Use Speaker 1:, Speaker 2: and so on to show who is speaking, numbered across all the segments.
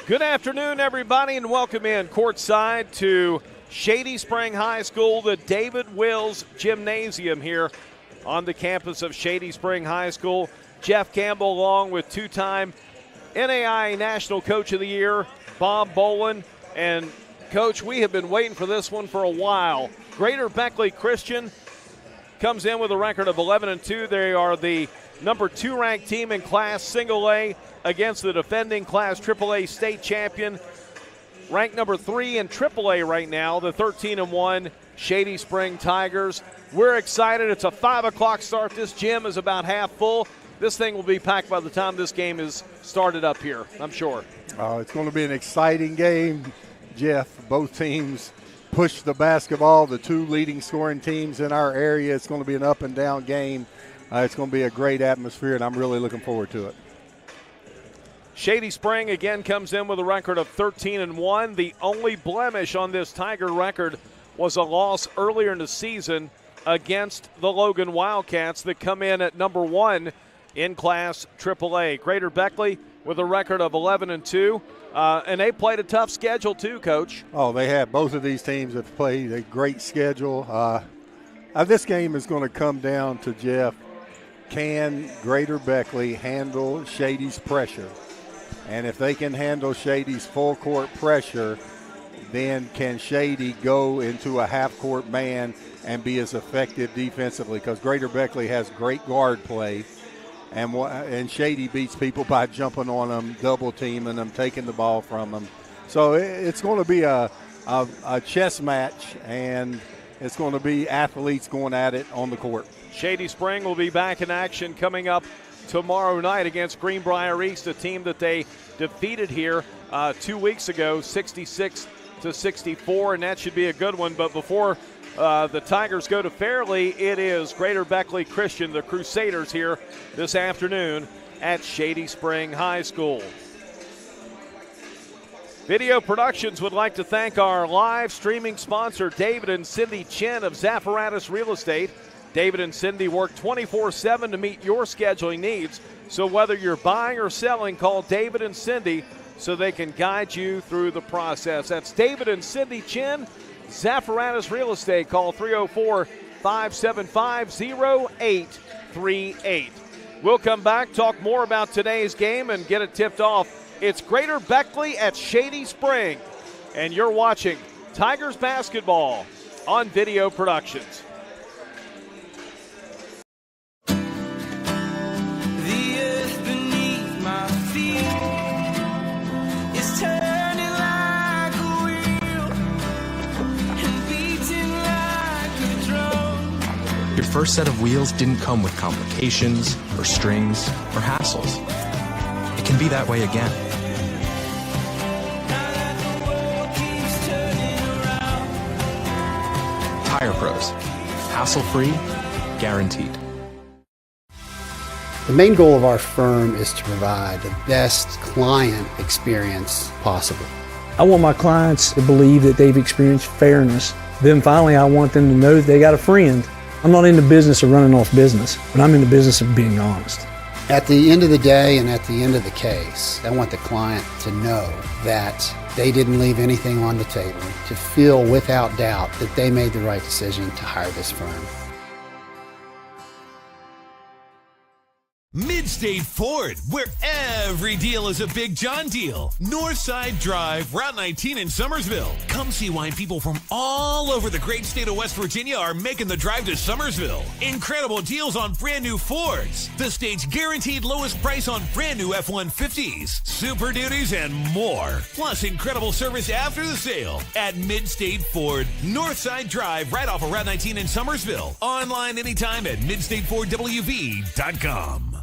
Speaker 1: Good afternoon, everybody, and welcome in courtside to Shady Spring High School, the David Wills Gymnasium here on the campus of Shady Spring High School. Jeff Campbell along with two-time NAIA National Coach of the Year, Bob Bolin. And, Coach, we have been waiting for this one for a while. Greater Beckley Christian comes in with a record of 11-2. They are the number 2 ranked team in Class Single A against the defending Class AAA state champion, ranked number 3 in AAA right now, the 13-1 Shady Spring Tigers. We're excited. It's a 5 o'clock start. This gym is about half full. This thing will be packed by the time this game is started up here, I'm sure.
Speaker 2: It's going to be an exciting game, Jeff. Both teams push the basketball, the 2 leading scoring teams in our area. It's going to be an up-and-down game. It's going to be a great atmosphere, and I'm really looking forward to it.
Speaker 1: Shady Spring again comes in with a record of 13-1. The only blemish on this Tiger record was a loss earlier in the season against the Logan Wildcats that come in at number 1 in Class AAA. Greater Beckley with a record of 11-2. And they played a tough schedule too, Coach.
Speaker 2: Oh, they have. Both of these teams have played a great schedule. This game is going to come down to, Jeff, can Greater Beckley handle Shady's pressure? And if they can handle Shady's full court pressure, then can Shady go into a half-court man and be as effective defensively? Because Greater Beckley has great guard play, and Shady beats people by jumping on them, double-teaming them, taking the ball from them. So it's going to be a chess match, and it's going to be athletes going at it on the court.
Speaker 1: Shady Spring will be back in action coming up tomorrow night against Greenbrier East, a team that they defeated here 2 weeks ago, 66-64, and that should be a good one. But before the Tigers go to Fairley, it is Greater Beckley Christian, the Crusaders, here this afternoon at Shady Spring High School. Video Productions would like to thank our live streaming sponsor, David and Cindy Chin of Zaffaratus Real Estate. David and Cindy work 24/7 to meet your scheduling needs. So whether you're buying or selling, call David and Cindy so they can guide you through the process. That's David and Cindy Chin, Zaffaratus Real Estate. Call 304-575-0838. We'll come back, talk more about today's game, and get it tipped off. It's Greater Beckley at Shady Spring, and you're watching Tigers basketball on Video Productions.
Speaker 3: Your first set of wheels didn't come with complications or strings or hassles. It can be that way again. Tire Pros. Hassle-free, guaranteed.
Speaker 4: The main goal of our firm is to provide the best client experience possible.
Speaker 5: I want my clients to believe that they've experienced fairness. Then finally, I want them to know that they got a friend. I'm not in the business of running off business, but I'm in the business of being honest.
Speaker 4: At the end of the day and at the end of the case, I want the client to know that they didn't leave anything on the table, to feel without doubt that they made the right decision to hire this firm.
Speaker 6: Midstate Ford, where every deal is a Big John deal. Northside Drive, Route 19 in Summersville. Come see why people from all over the great state of West Virginia are making the drive to Summersville. Incredible deals on brand new Fords. The state's guaranteed lowest price on brand new F-150s, Super Duties, and more. Plus incredible service after the sale at Midstate Ford, Northside Drive, right off of Route 19 in Summersville. Online anytime at midstatefordwv.com.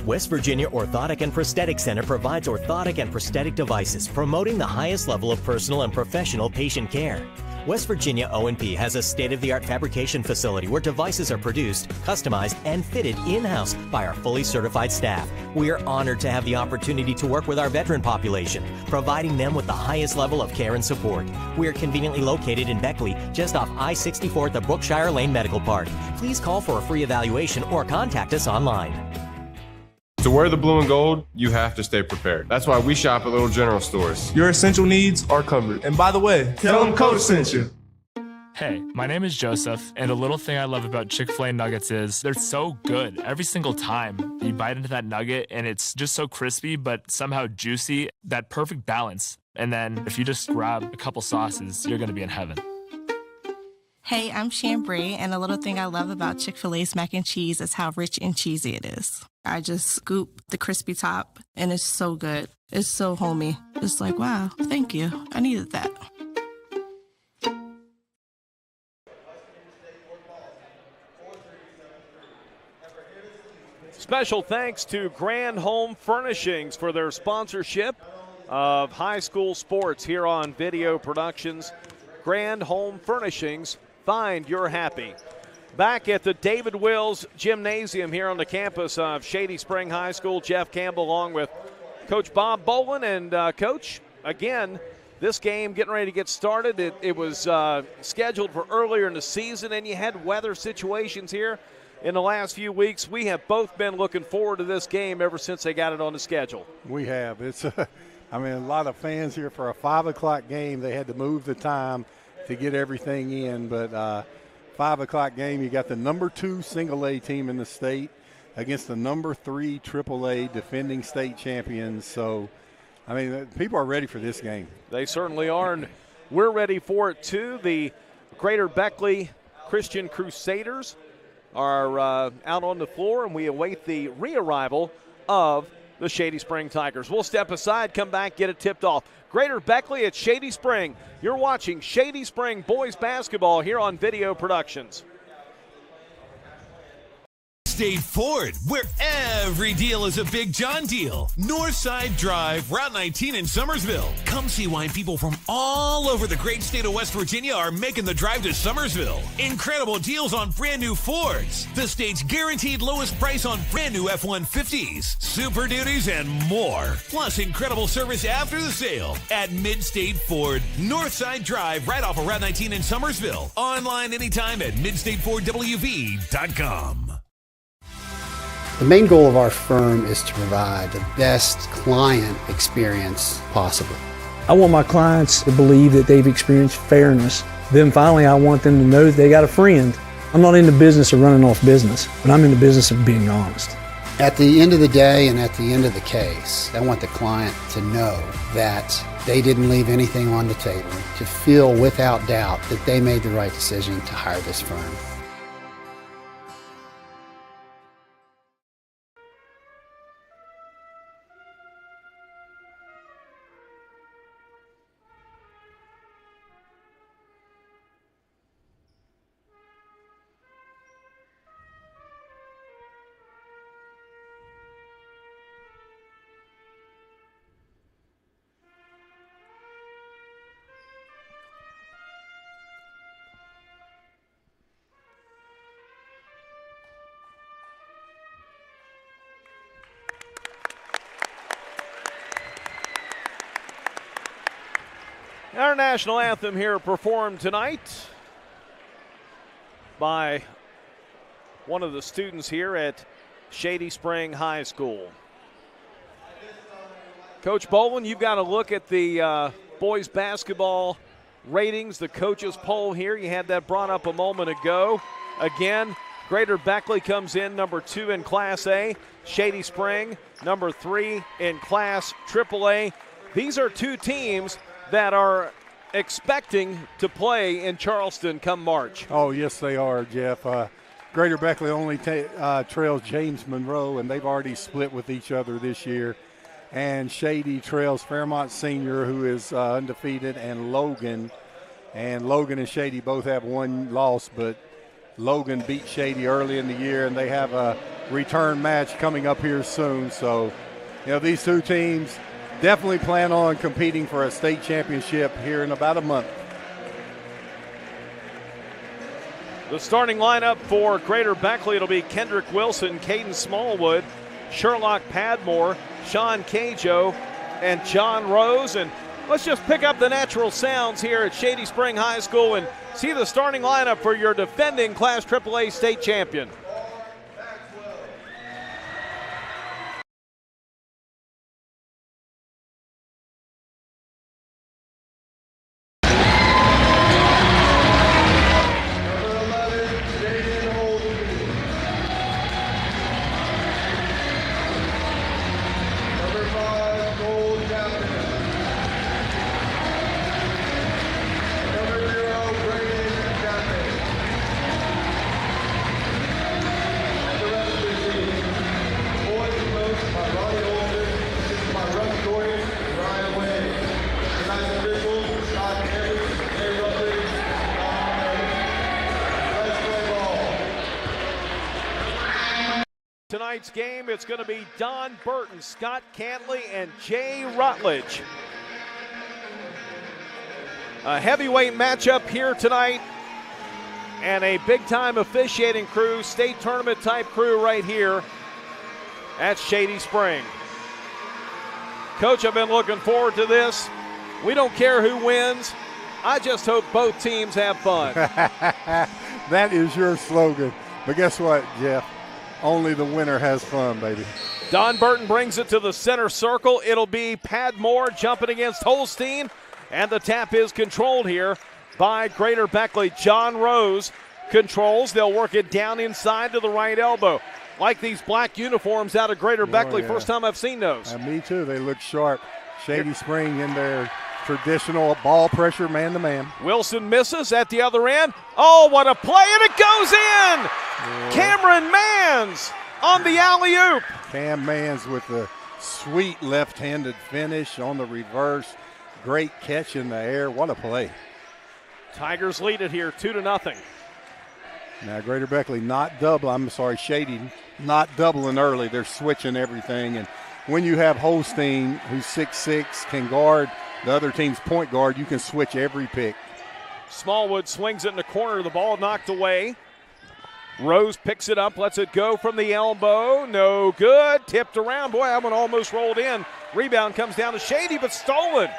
Speaker 7: West Virginia Orthotic and Prosthetic Center provides orthotic and prosthetic devices, promoting the highest level of personal and professional patient care. West Virginia O&P has a state-of-the-art fabrication facility where devices are produced, customized, and fitted in-house by our fully certified staff. We are honored to have the opportunity to work with our veteran population, providing them with the highest level of care and support. We are conveniently located in Beckley, just off I-64 at the Brookshire Lane Medical Park. Please call for a free evaluation or contact us online.
Speaker 8: To wear the blue and gold, you have to stay prepared. That's why we shop at Little General Stores.
Speaker 9: Your essential needs are covered. And by the way, tell them Coach sent you.
Speaker 10: Hey, my name is Joseph, and a little thing I love about Chick-fil-A nuggets is they're so good every single time. You bite into that nugget, and it's just so crispy, but somehow juicy, that perfect balance. And then if you just grab a couple sauces, you're going to be in heaven.
Speaker 11: Hey, I'm Chambray, and a little thing I love about Chick-fil-A's mac and cheese is how rich and cheesy it is. I just scoop the crispy top, and it's so good. It's so homey. It's like, wow, thank you. I needed that.
Speaker 1: Special thanks to Grand Home Furnishings for their sponsorship of high school sports here on Video Productions. Grand Home Furnishings, find your happy. Back at the David Wills Gymnasium here on the campus of Shady Spring High School, Jeff Campbell along with Coach Bob Bolin. And Coach, again, this game getting ready to get started. It was scheduled for earlier in the season, and you had weather situations here in the last few weeks. We have both been looking forward to this game ever since they got it on the schedule.
Speaker 2: We have. It's, I mean, a lot of fans here for a 5 o'clock game. They had to move the time to get everything in, but 5 o'clock game, you got the number 2 single A team in the state against the number 3 triple A defending state champions. So, I mean, people are ready for this game.
Speaker 1: They certainly are, and we're ready for it too. The Greater Beckley Christian Crusaders are out on the floor, and we await the re-arrival of the Shady Spring Tigers. We'll step aside, come back, get it tipped off. Greater Beckley at Shady Spring. You're watching Shady Spring boys basketball here on Video Productions.
Speaker 6: State Ford, where every deal is a Big John deal. Northside Drive, Route 19 in Summersville. Come see why people from all over the great state of West Virginia are making the drive to Summersville. Incredible deals on brand new Fords. The state's guaranteed lowest price on brand new F-150s, Super Duties, and more. Plus incredible service after the sale at Mid-State Ford. Northside Drive, right off of Route 19 in Summersville. Online anytime at midstatefordwv.com.
Speaker 4: The main goal of our firm is to provide the best client experience possible.
Speaker 5: I want my clients to believe that they've experienced fairness. Then finally, I want them to know that they got a friend. I'm not in the business of running off business, but I'm in the business of being honest.
Speaker 4: At the end of the day and at the end of the case, I want the client to know that they didn't leave anything on the table, to feel without doubt that they made the right decision to hire this firm.
Speaker 1: Our national anthem here performed tonight by one of the students here at Shady Spring High School. Coach Bolin, you've got to look at the boys basketball ratings, the coaches poll here. You had that brought up a moment ago. Again, Greater Beckley comes in number 2 in Class A. Shady Spring, number 3 in Class AAA. These are two teams that are expecting to play in Charleston come March.
Speaker 2: Oh, yes, they are, Jeff. Greater Beckley only trails James Monroe, and they've already split with each other this year. And Shady trails Fairmont Senior, who is undefeated, and Logan. And Logan and Shady both have one loss, but Logan beat Shady early in the year, and they have a return match coming up here soon. So, you know, these two teams definitely plan on competing for a state championship here in about a month.
Speaker 1: The starting lineup for Greater Beckley, it'll be Kendrick Wilson, Caden Smallwood, Sherlock Padmore, Sean Cajo, and John Rose. And let's just pick up the natural sounds here at Shady Spring High School and see the starting lineup for your defending Class AAA state champion. tonight's game. It's going to be Don Burton, Scott Cantley, and Jay Rutledge. A heavyweight matchup here tonight, and a big-time officiating crew, state tournament-type crew right here at Shady Spring. Coach, I've been looking forward to this. We don't care who wins. I just hope both teams have fun.
Speaker 2: That is your slogan. But guess what, Jeff? Only the winner has fun, baby.
Speaker 1: Don Burton brings it to the center circle. It'll be Padmore jumping against Holstein, and the tap is controlled here by Greater Beckley. John Rose controls. They'll work it down inside to the right elbow. Like these black uniforms out of Greater Beckley.
Speaker 2: Yeah.
Speaker 1: First time I've seen those.
Speaker 2: Me too. They look sharp. Shady Spring in their traditional ball pressure man-to-man.
Speaker 1: Wilson misses at the other end. Oh, what a play, and it goes in! Yeah. Cameron Mans on the alley-oop.
Speaker 2: Cam Mans with the sweet left-handed finish on the reverse. Great catch in the air. What a play.
Speaker 1: Tigers lead it here 2-0.
Speaker 2: Now Greater Beckley Shady not doubling early. They're switching everything. And when you have Holstein, who's 6'6", can guard the other team's point guard, you can switch every pick.
Speaker 1: Smallwood swings it in the corner. The ball knocked away. Rose picks it up, lets it go from the elbow. No good. Tipped around. Boy, that one almost rolled in. Rebound comes down to Shady, but stolen.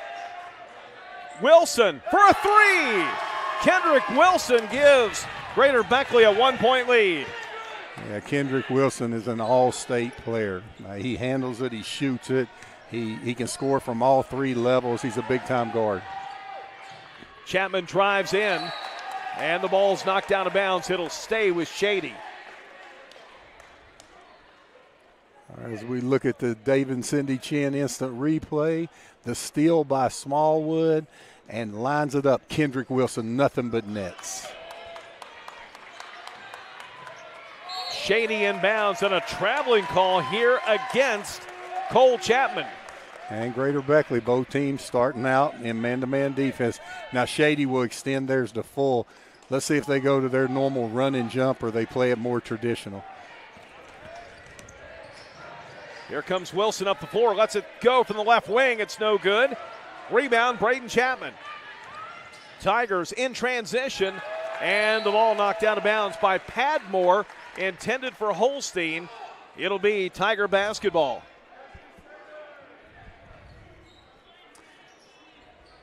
Speaker 1: Wilson for a three. Kendrick Wilson gives Greater Beckley a 1-point lead.
Speaker 2: Yeah, Kendrick Wilson is an all-state player. He handles it. He shoots it. He can score from all three levels. He's a big-time guard.
Speaker 1: Chapman drives in, and the ball's knocked out of bounds. It'll stay with Shady.
Speaker 2: As we look at the Dave and Cindy Chin instant replay, the steal by Smallwood, and lines it up. Kendrick Wilson, nothing but nets.
Speaker 1: Shady inbounds, and a traveling call here against Cole Chapman.
Speaker 2: And Greater Beckley, both teams starting out in man-to-man defense. Now Shady will extend theirs to full. Let's see if they go to their normal run and jump or they play it more traditional.
Speaker 1: Here comes Wilson up the floor, lets it go from the left wing. It's no good. Rebound, Braden Chapman. Tigers in transition, and the ball knocked out of bounds by Padmore, intended for Holstein. It'll be Tiger basketball.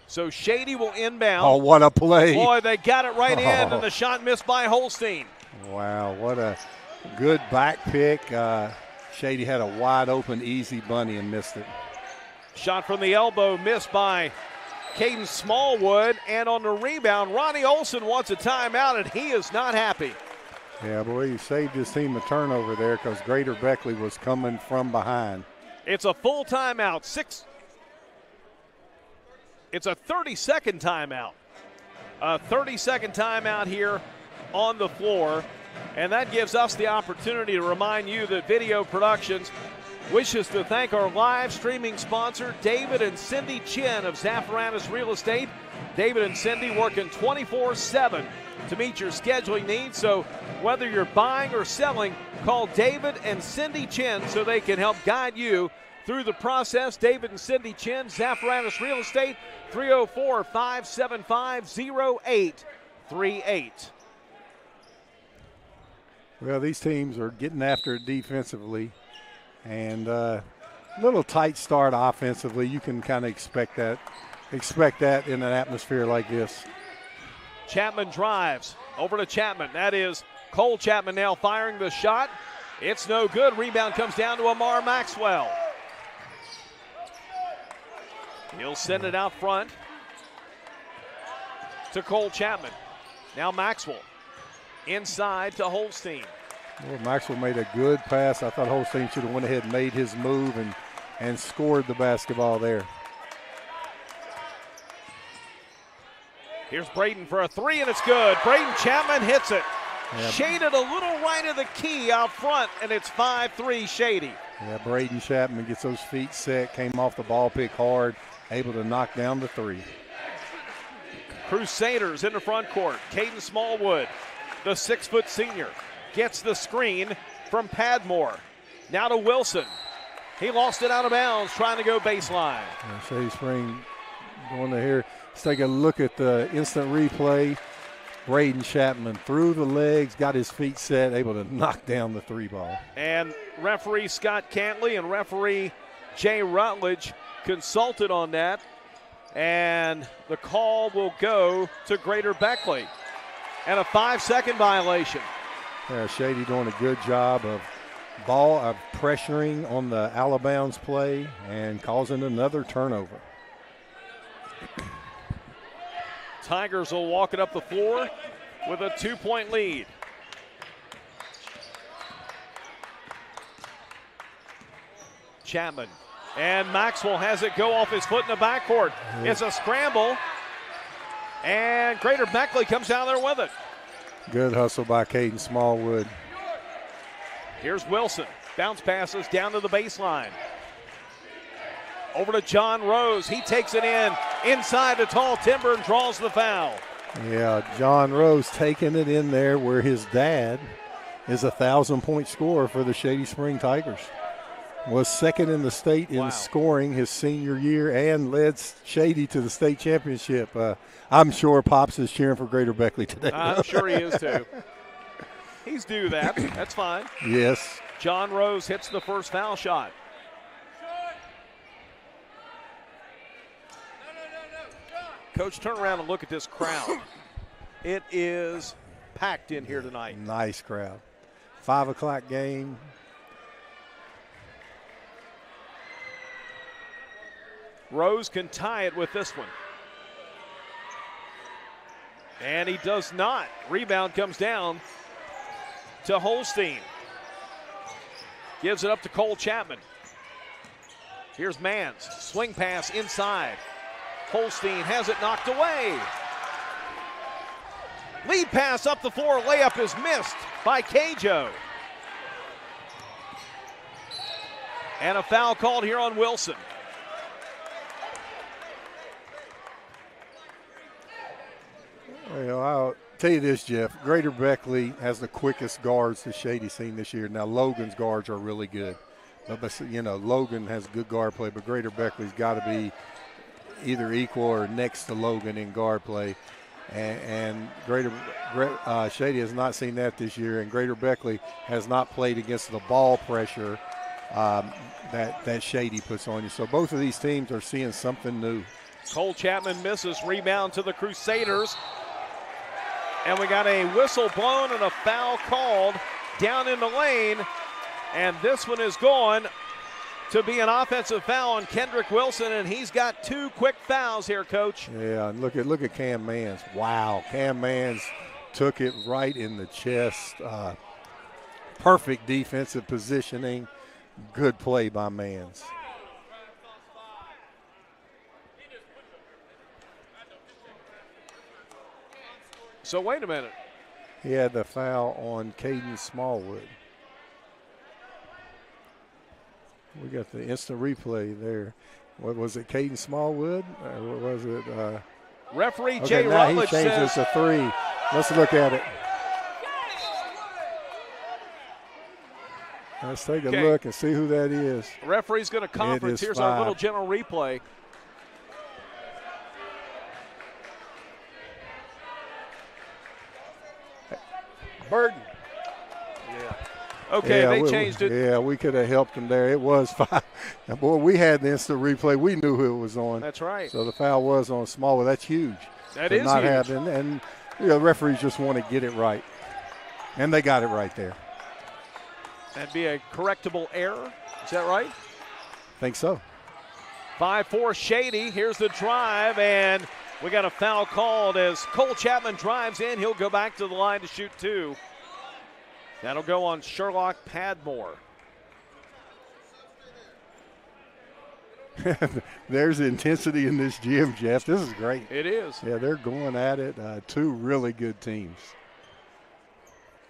Speaker 1: So Shady will inbound.
Speaker 2: Oh, what a play.
Speaker 1: Boy, they got it right in, and the shot missed by Holstein.
Speaker 2: Wow, what a good back pick. Shady had a wide open, easy bunny and missed it.
Speaker 1: Shot from the elbow missed by Caden Smallwood, and on the rebound, Ronnie Olson wants a timeout, and he is not happy.
Speaker 2: Yeah, boy, he saved his team a turnover there because Greater Beckley was coming from behind.
Speaker 1: It's a full timeout. It's a 30-second timeout. A 30-second timeout here on the floor, and that gives us the opportunity to remind you that Video Productions wishes to thank our live streaming sponsor, David and Cindy Chin of Zafiranis Real Estate. David and Cindy working 24/7 to meet your scheduling needs. So whether you're buying or selling, call David and Cindy Chin so they can help guide you through the process. David and Cindy Chin, Zafiranis Real Estate, 304-575-0838.
Speaker 2: Well, these teams are getting after it defensively, and a little tight start offensively. You can kind of expect that in an atmosphere like this.
Speaker 1: Chapman drives over to Chapman. That is Cole Chapman now firing the shot. It's no good. Rebound comes down to Amar Maxwell. He'll send it out front to Cole Chapman. Now Maxwell inside to Holstein.
Speaker 2: Well, Maxwell made a good pass. I thought Holstein should have went ahead and made his move and scored the basketball there.
Speaker 1: Here's Braden for a three, and it's good. Braden Chapman hits it.
Speaker 2: Yeah.
Speaker 1: Shaded a little right of the key out front, and it's 5-3 Shady.
Speaker 2: Yeah, Braden Chapman gets those feet set, came off the ball pick hard, able to knock down the three.
Speaker 1: Crusaders in the front court. Caden Smallwood, the 6-foot senior, gets the screen from Padmore. Now to Wilson. He lost it out of bounds, trying to go baseline.
Speaker 2: Shady Spring going to here. Let's take a look at the instant replay. Braden Chapman through the legs, got his feet set, able to knock down the 3 ball.
Speaker 1: And referee Scott Cantley and referee Jay Rutledge consulted on that. And the call will go to Greater Beckley. And a 5-second violation.
Speaker 2: Yeah, Shady doing a good job of pressuring on the out-of-bounds play and causing another turnover.
Speaker 1: Tigers will walk it up the floor with a 2-point lead. Chapman. And Maxwell has it go off his foot in the backcourt. It's a scramble. And Greater Beckley comes down there with it.
Speaker 2: Good hustle by Caden Smallwood.
Speaker 1: Here's Wilson. Bounce passes down to the baseline. Over to John Rose. He takes it inside the tall timber and draws the foul.
Speaker 2: Yeah, John Rose taking it in there where his dad is a 1,000-point scorer for the Shady Spring Tigers. Was second in the state in scoring his senior year and led Shady to the state championship. I'm sure Pops is cheering for Greater Beckley today.
Speaker 1: I'm sure he is too. He's due that. That's fine.
Speaker 2: Yes.
Speaker 1: John Rose hits the first foul shot. Coach, turn around and look at this crowd. It is packed in here tonight.
Speaker 2: Nice crowd. 5 o'clock game.
Speaker 1: Rose can tie it with this one. And he does not. Rebound comes down to Holstein. Gives it up to Cole Chapman. Here's Mans. Swing pass inside. Holstein has it knocked away. Lead pass up the floor. Layup is missed by Cajo. And a foul called here on Wilson.
Speaker 2: Well, I'll tell you this, Jeff. Greater Beckley has the quickest guards the Shady's seen this year. Now, Logan's guards are really good. But you know, Logan has good guard play, but Greater Beckley's got to be either equal or next to Logan in guard play. And Shady has not seen that this year, and Greater Beckley has not played against the ball pressure that Shady puts on you. So both of these teams are seeing something new.
Speaker 1: Cole Chapman misses. Rebound to the Crusaders. And we got a whistle blown and a foul called down in the lane. And this one is going to be an offensive foul on Kendrick Wilson, and he's got 2 quick fouls here, Coach.
Speaker 2: Yeah, and look at Cam Mans. Wow, Cam Mans took it right in the chest. Perfect defensive positioning. Good play by Mans.
Speaker 1: So wait a minute.
Speaker 2: He had the foul on Caden Smallwood. We got the instant replay there. What was it, Caden Smallwood? Or was it?
Speaker 1: Referee
Speaker 2: Okay,
Speaker 1: Jay
Speaker 2: now
Speaker 1: Rutledge
Speaker 2: he changes
Speaker 1: says
Speaker 2: to 3. Let's look at it. Let's take a look and see who that is.
Speaker 1: Referee's going to conference. Here's our little general replay.
Speaker 2: Burton.
Speaker 1: Okay,
Speaker 2: yeah,
Speaker 1: they changed it.
Speaker 2: Yeah, we could have helped him there. It was 5. Boy, we had the instant replay. We knew who it was on.
Speaker 1: That's right.
Speaker 2: So the foul was on Smallwood. That's huge.
Speaker 1: That is
Speaker 2: not
Speaker 1: huge.
Speaker 2: Having, and you know, referees just want to get it right. And they got it right there.
Speaker 1: That'd be a correctable error. Is that right?
Speaker 2: Think so.
Speaker 1: 5-4 Shady. Here's the drive, and we got a foul called as Cole Chapman drives in. He'll go back to the line to shoot 2. That'll go on Sherlock Padmore.
Speaker 2: There's intensity in this gym, Jeff. This is great.
Speaker 1: It is.
Speaker 2: Yeah, they're going at it. 2 really good teams.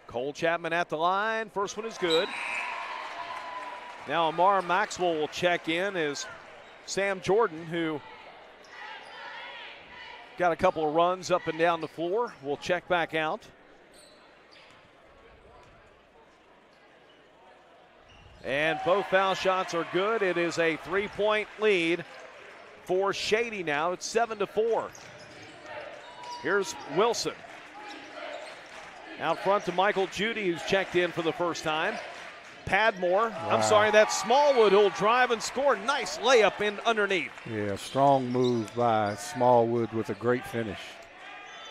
Speaker 1: Cole Chapman at the line. First one is good. Now Amar Maxwell will check in as Sam Jordan, who got a couple of runs up and down the floor, will check back out. And both foul shots are good. It is a 3-point lead for Shady now. It's 7-4. Here's Wilson. Out front to Michael Judy, who's checked in for the first time. Padmore,
Speaker 2: Wow.
Speaker 1: That's Smallwood who'll drive and score. Nice layup in underneath.
Speaker 2: Yeah, strong move by Smallwood with a great finish.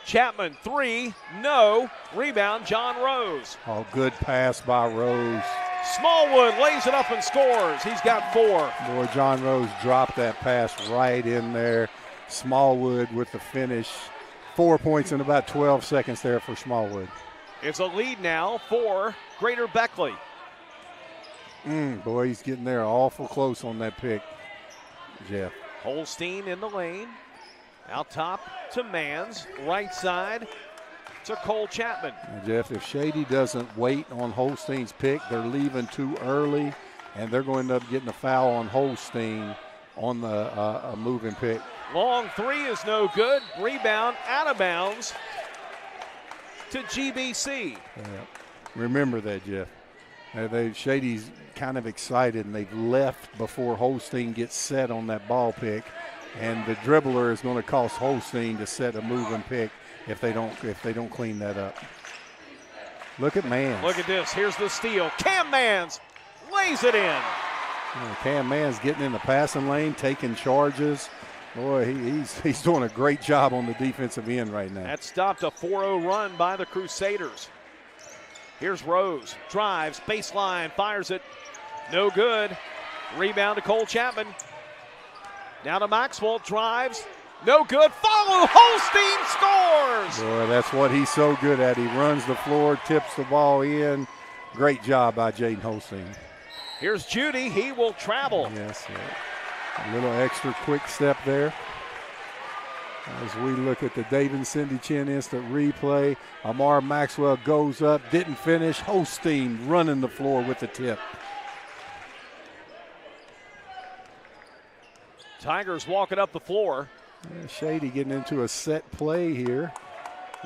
Speaker 1: Chapman, 3, no. Rebound, John Rose.
Speaker 2: Oh, good pass by Rose.
Speaker 1: Smallwood lays it up and scores. He's got 4.
Speaker 2: Boy, John Rose dropped that pass right in there. Smallwood with the finish. 4 points in about 12 seconds there for Smallwood.
Speaker 1: It's a lead now for Greater Beckley.
Speaker 2: Boy, he's getting there awful close on that pick, Jeff.
Speaker 1: Holstein in the lane. Out top to Mans. Right side to Cole Chapman.
Speaker 2: Now, Jeff, if Shady doesn't wait on Holstein's pick, they're leaving too early, and they're going to end up getting a foul on Holstein on the a moving pick.
Speaker 1: Long 3 is no good. Rebound out of bounds to GBC.
Speaker 2: Yeah. Remember that, Jeff. Shady's kind of excited, and they've left before Holstein gets set on that ball pick, and the dribbler is going to cost Holstein to set a moving pick if they don't clean that up. Look at Mans.
Speaker 1: Look at this. Here's the steal. Cam Mans lays it in.
Speaker 2: Cam Mans getting in the passing lane, taking charges. Boy, he's doing a great job on the defensive end right now.
Speaker 1: That stopped a 4-0 run by the Crusaders. Here's Rose. Drives, baseline, fires it. No good. Rebound to Cole Chapman. Now to Maxwell. Drives. No good. Follow. Holstein scores.
Speaker 2: Boy, that's what he's so good at. He runs the floor, tips the ball in. Great job by Jaden Holstein.
Speaker 1: Here's Judy. He will travel.
Speaker 2: Yes, a little extra quick step there. As we look at the David Cindy Chin instant replay, Amar Maxwell goes up, didn't finish. Holstein running the floor with the tip.
Speaker 1: Tigers walking up the floor.
Speaker 2: Shady getting into a set play here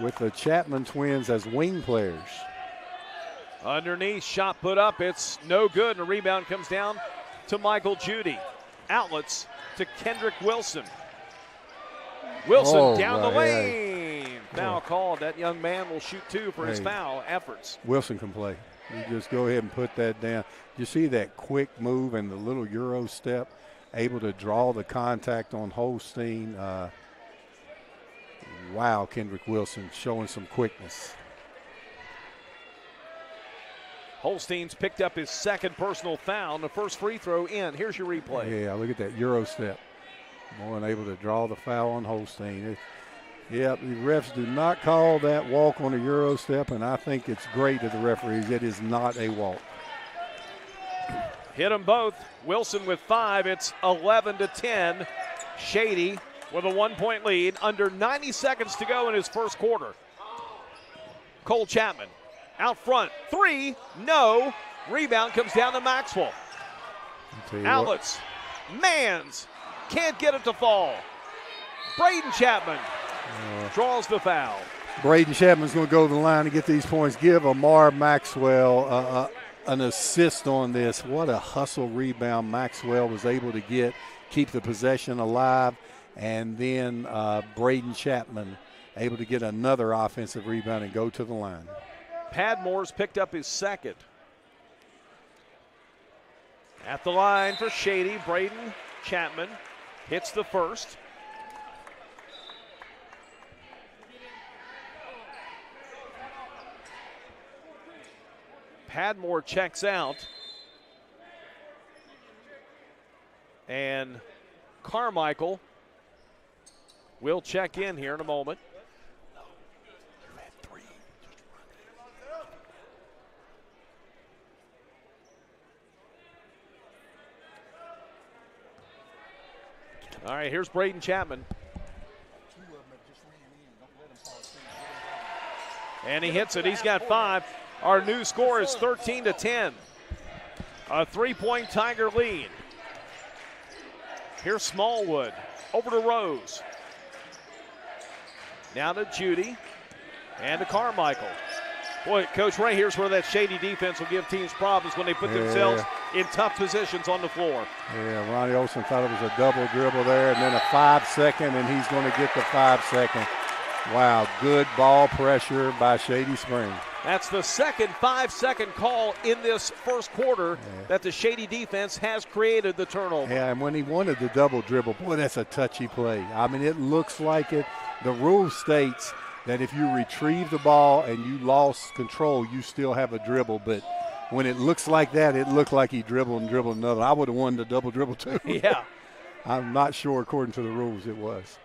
Speaker 2: with the Chapman twins as wing players.
Speaker 1: Underneath, shot put up. It's no good, and a rebound comes down to Michael Judy. Outlets to Kendrick Wilson. Wilson down the lane. Foul called. That young man will shoot 2 for his foul efforts.
Speaker 2: Wilson can play. You just go ahead and put that down. You see that quick move and the little Euro step, able to draw the contact on Holstein. Wow, Kendrick Wilson showing some quickness.
Speaker 1: Holstein's picked up his 2nd personal foul. The first free throw in. Here's your replay.
Speaker 2: Yeah, look at that Euro step. More than able to draw the foul on Holstein. Yep, the refs do not call that walk on a Euro step, and I think it's great to the referees. It is not a walk.
Speaker 1: Hit them both. Wilson with 5. It's 11-10. Shady with a 1-point lead. Under 90 seconds to go in his first quarter. Cole Chapman out front. 3, no. Rebound comes down to Maxwell. Outlets. Mans. Can't get it to fall. Braden Chapman draws the foul.
Speaker 2: Braden Chapman's going to go to the line to get these points. Give Amar Maxwell an assist on this. What a hustle rebound Maxwell was able to get, keep the possession alive, and then Braden Chapman able to get another offensive rebound and go to the line.
Speaker 1: Padmore's picked up his 2nd. At the line for Shady, Braden Chapman hits the first. Padmore checks out. And Carmichael will check in here in a moment. All right, here's Braden Chapman. And he hits it. He's got 5. Our new score is 13-10. A 3-point Tiger lead. Here's Smallwood. Over to Rose. Now to Judy. And to Carmichael. Boy, Coach Ray, here's where that Shady defense will give teams problems when they put themselves in tough positions on the floor.
Speaker 2: Yeah, Ronnie Olson thought it was a double dribble there, and then a 5-second, and he's going to get the 5-second. Wow, good ball pressure by Shady Springs.
Speaker 1: That's the second 5-second call in this first quarter that the Shady defense has created the turnover.
Speaker 2: Yeah, and when he wanted the double dribble, boy, that's a touchy play. I mean, it looks like it. The rule states that if you retrieve the ball and you lost control, you still have a dribble. But when it looks like that, it looked like he dribbled and dribbled another. I would have won the double dribble too.
Speaker 1: Yeah.
Speaker 2: I'm not sure, according to the rules, it was.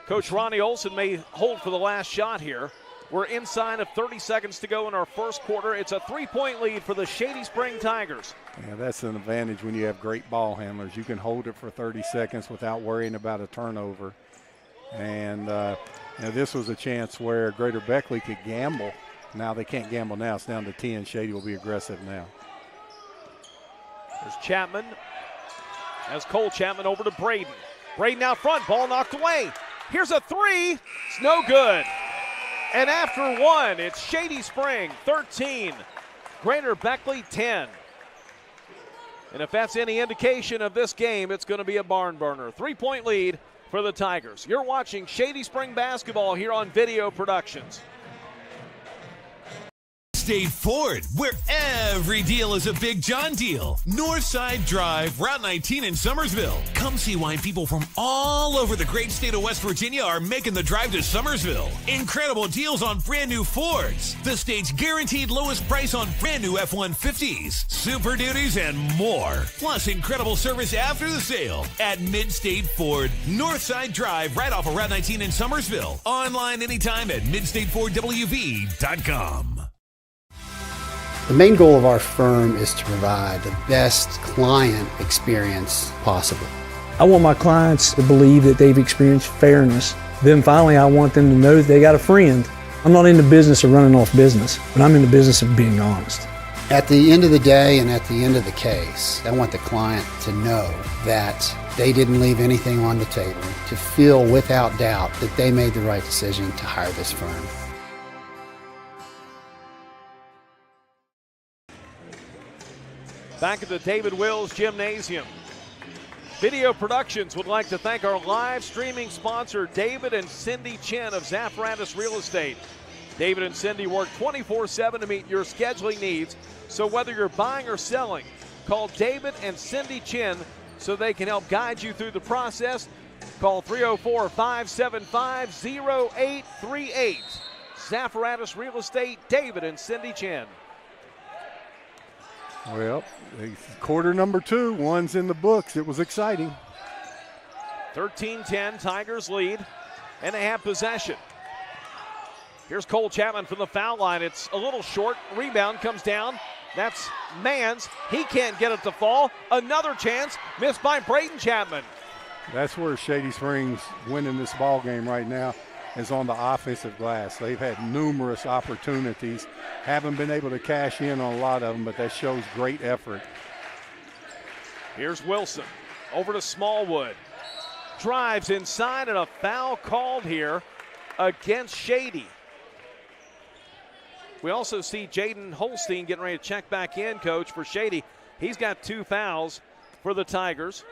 Speaker 1: Coach Ronnie Olson may hold for the last shot here. We're inside of 30 seconds to go in our first quarter. It's a 3-point lead for the Shady Spring Tigers.
Speaker 2: Yeah, that's an advantage when you have great ball handlers. You can hold it for 30 seconds without worrying about a turnover. And this was a chance where Greater Beckley could gamble. Now they can't gamble now. It's down to 10. Shady will be aggressive now.
Speaker 1: There's Chapman. As Cole Chapman over to Braden. Braden out front. Ball knocked away. Here's a three. It's no good. And after one, it's Shady Spring 13, Greater Beckley 10. And if that's any indication of this game, it's going to be a barn burner. 3-point lead for the Tigers. You're watching Shady Spring basketball here on Video Productions.
Speaker 6: State Ford, where every deal is a Big John deal. Northside Drive, Route 19 in Summersville. Come see why people from all over the great state of West Virginia are making the drive to Summersville. Incredible deals on brand new Fords. The state's guaranteed lowest price on brand new F-150s, Super Duties, and more. Plus incredible service after the sale at Mid-State Ford. Northside Drive, right off of Route 19 in Summersville. Online anytime at midstatefordwv.com.
Speaker 4: The main goal of our firm is to provide the best client experience possible.
Speaker 5: I want my clients to believe that they've experienced fairness. Then finally, I want them to know that they got a friend. I'm not in the business of running off business, but I'm in the business of being honest.
Speaker 4: At the end of the day and at the end of the case, I want the client to know that they didn't leave anything on the table, to feel without doubt that they made the right decision to hire this firm.
Speaker 1: Back at the David Wills Gymnasium. Video Productions would like to thank our live streaming sponsor, David and Cindy Chin of Zaffaratus Real Estate. David and Cindy work 24/7 to meet your scheduling needs. So whether you're buying or selling, call David and Cindy Chin so they can help guide you through the process. Call 304-575-0838. Zaffaratus Real Estate, David and Cindy Chin.
Speaker 2: Well, quarter number 2, one's in the books. It was exciting.
Speaker 1: 13-10, Tigers lead, and they have possession. Here's Cole Chapman from the foul line. It's a little short. Rebound comes down. That's Mans. He can't get it to fall. Another chance missed by Braden Chapman.
Speaker 2: That's where Shady Springs winning this ball game right now is on the offensive glass. They've had numerous opportunities. Haven't been able to cash in on a lot of them, but that shows great effort.
Speaker 1: Here's Wilson over to Smallwood. Drives inside and a foul called here against Shady. We also see Jaden Holstein getting ready to check back in, Coach, for Shady. He's got 2 fouls for the Tigers.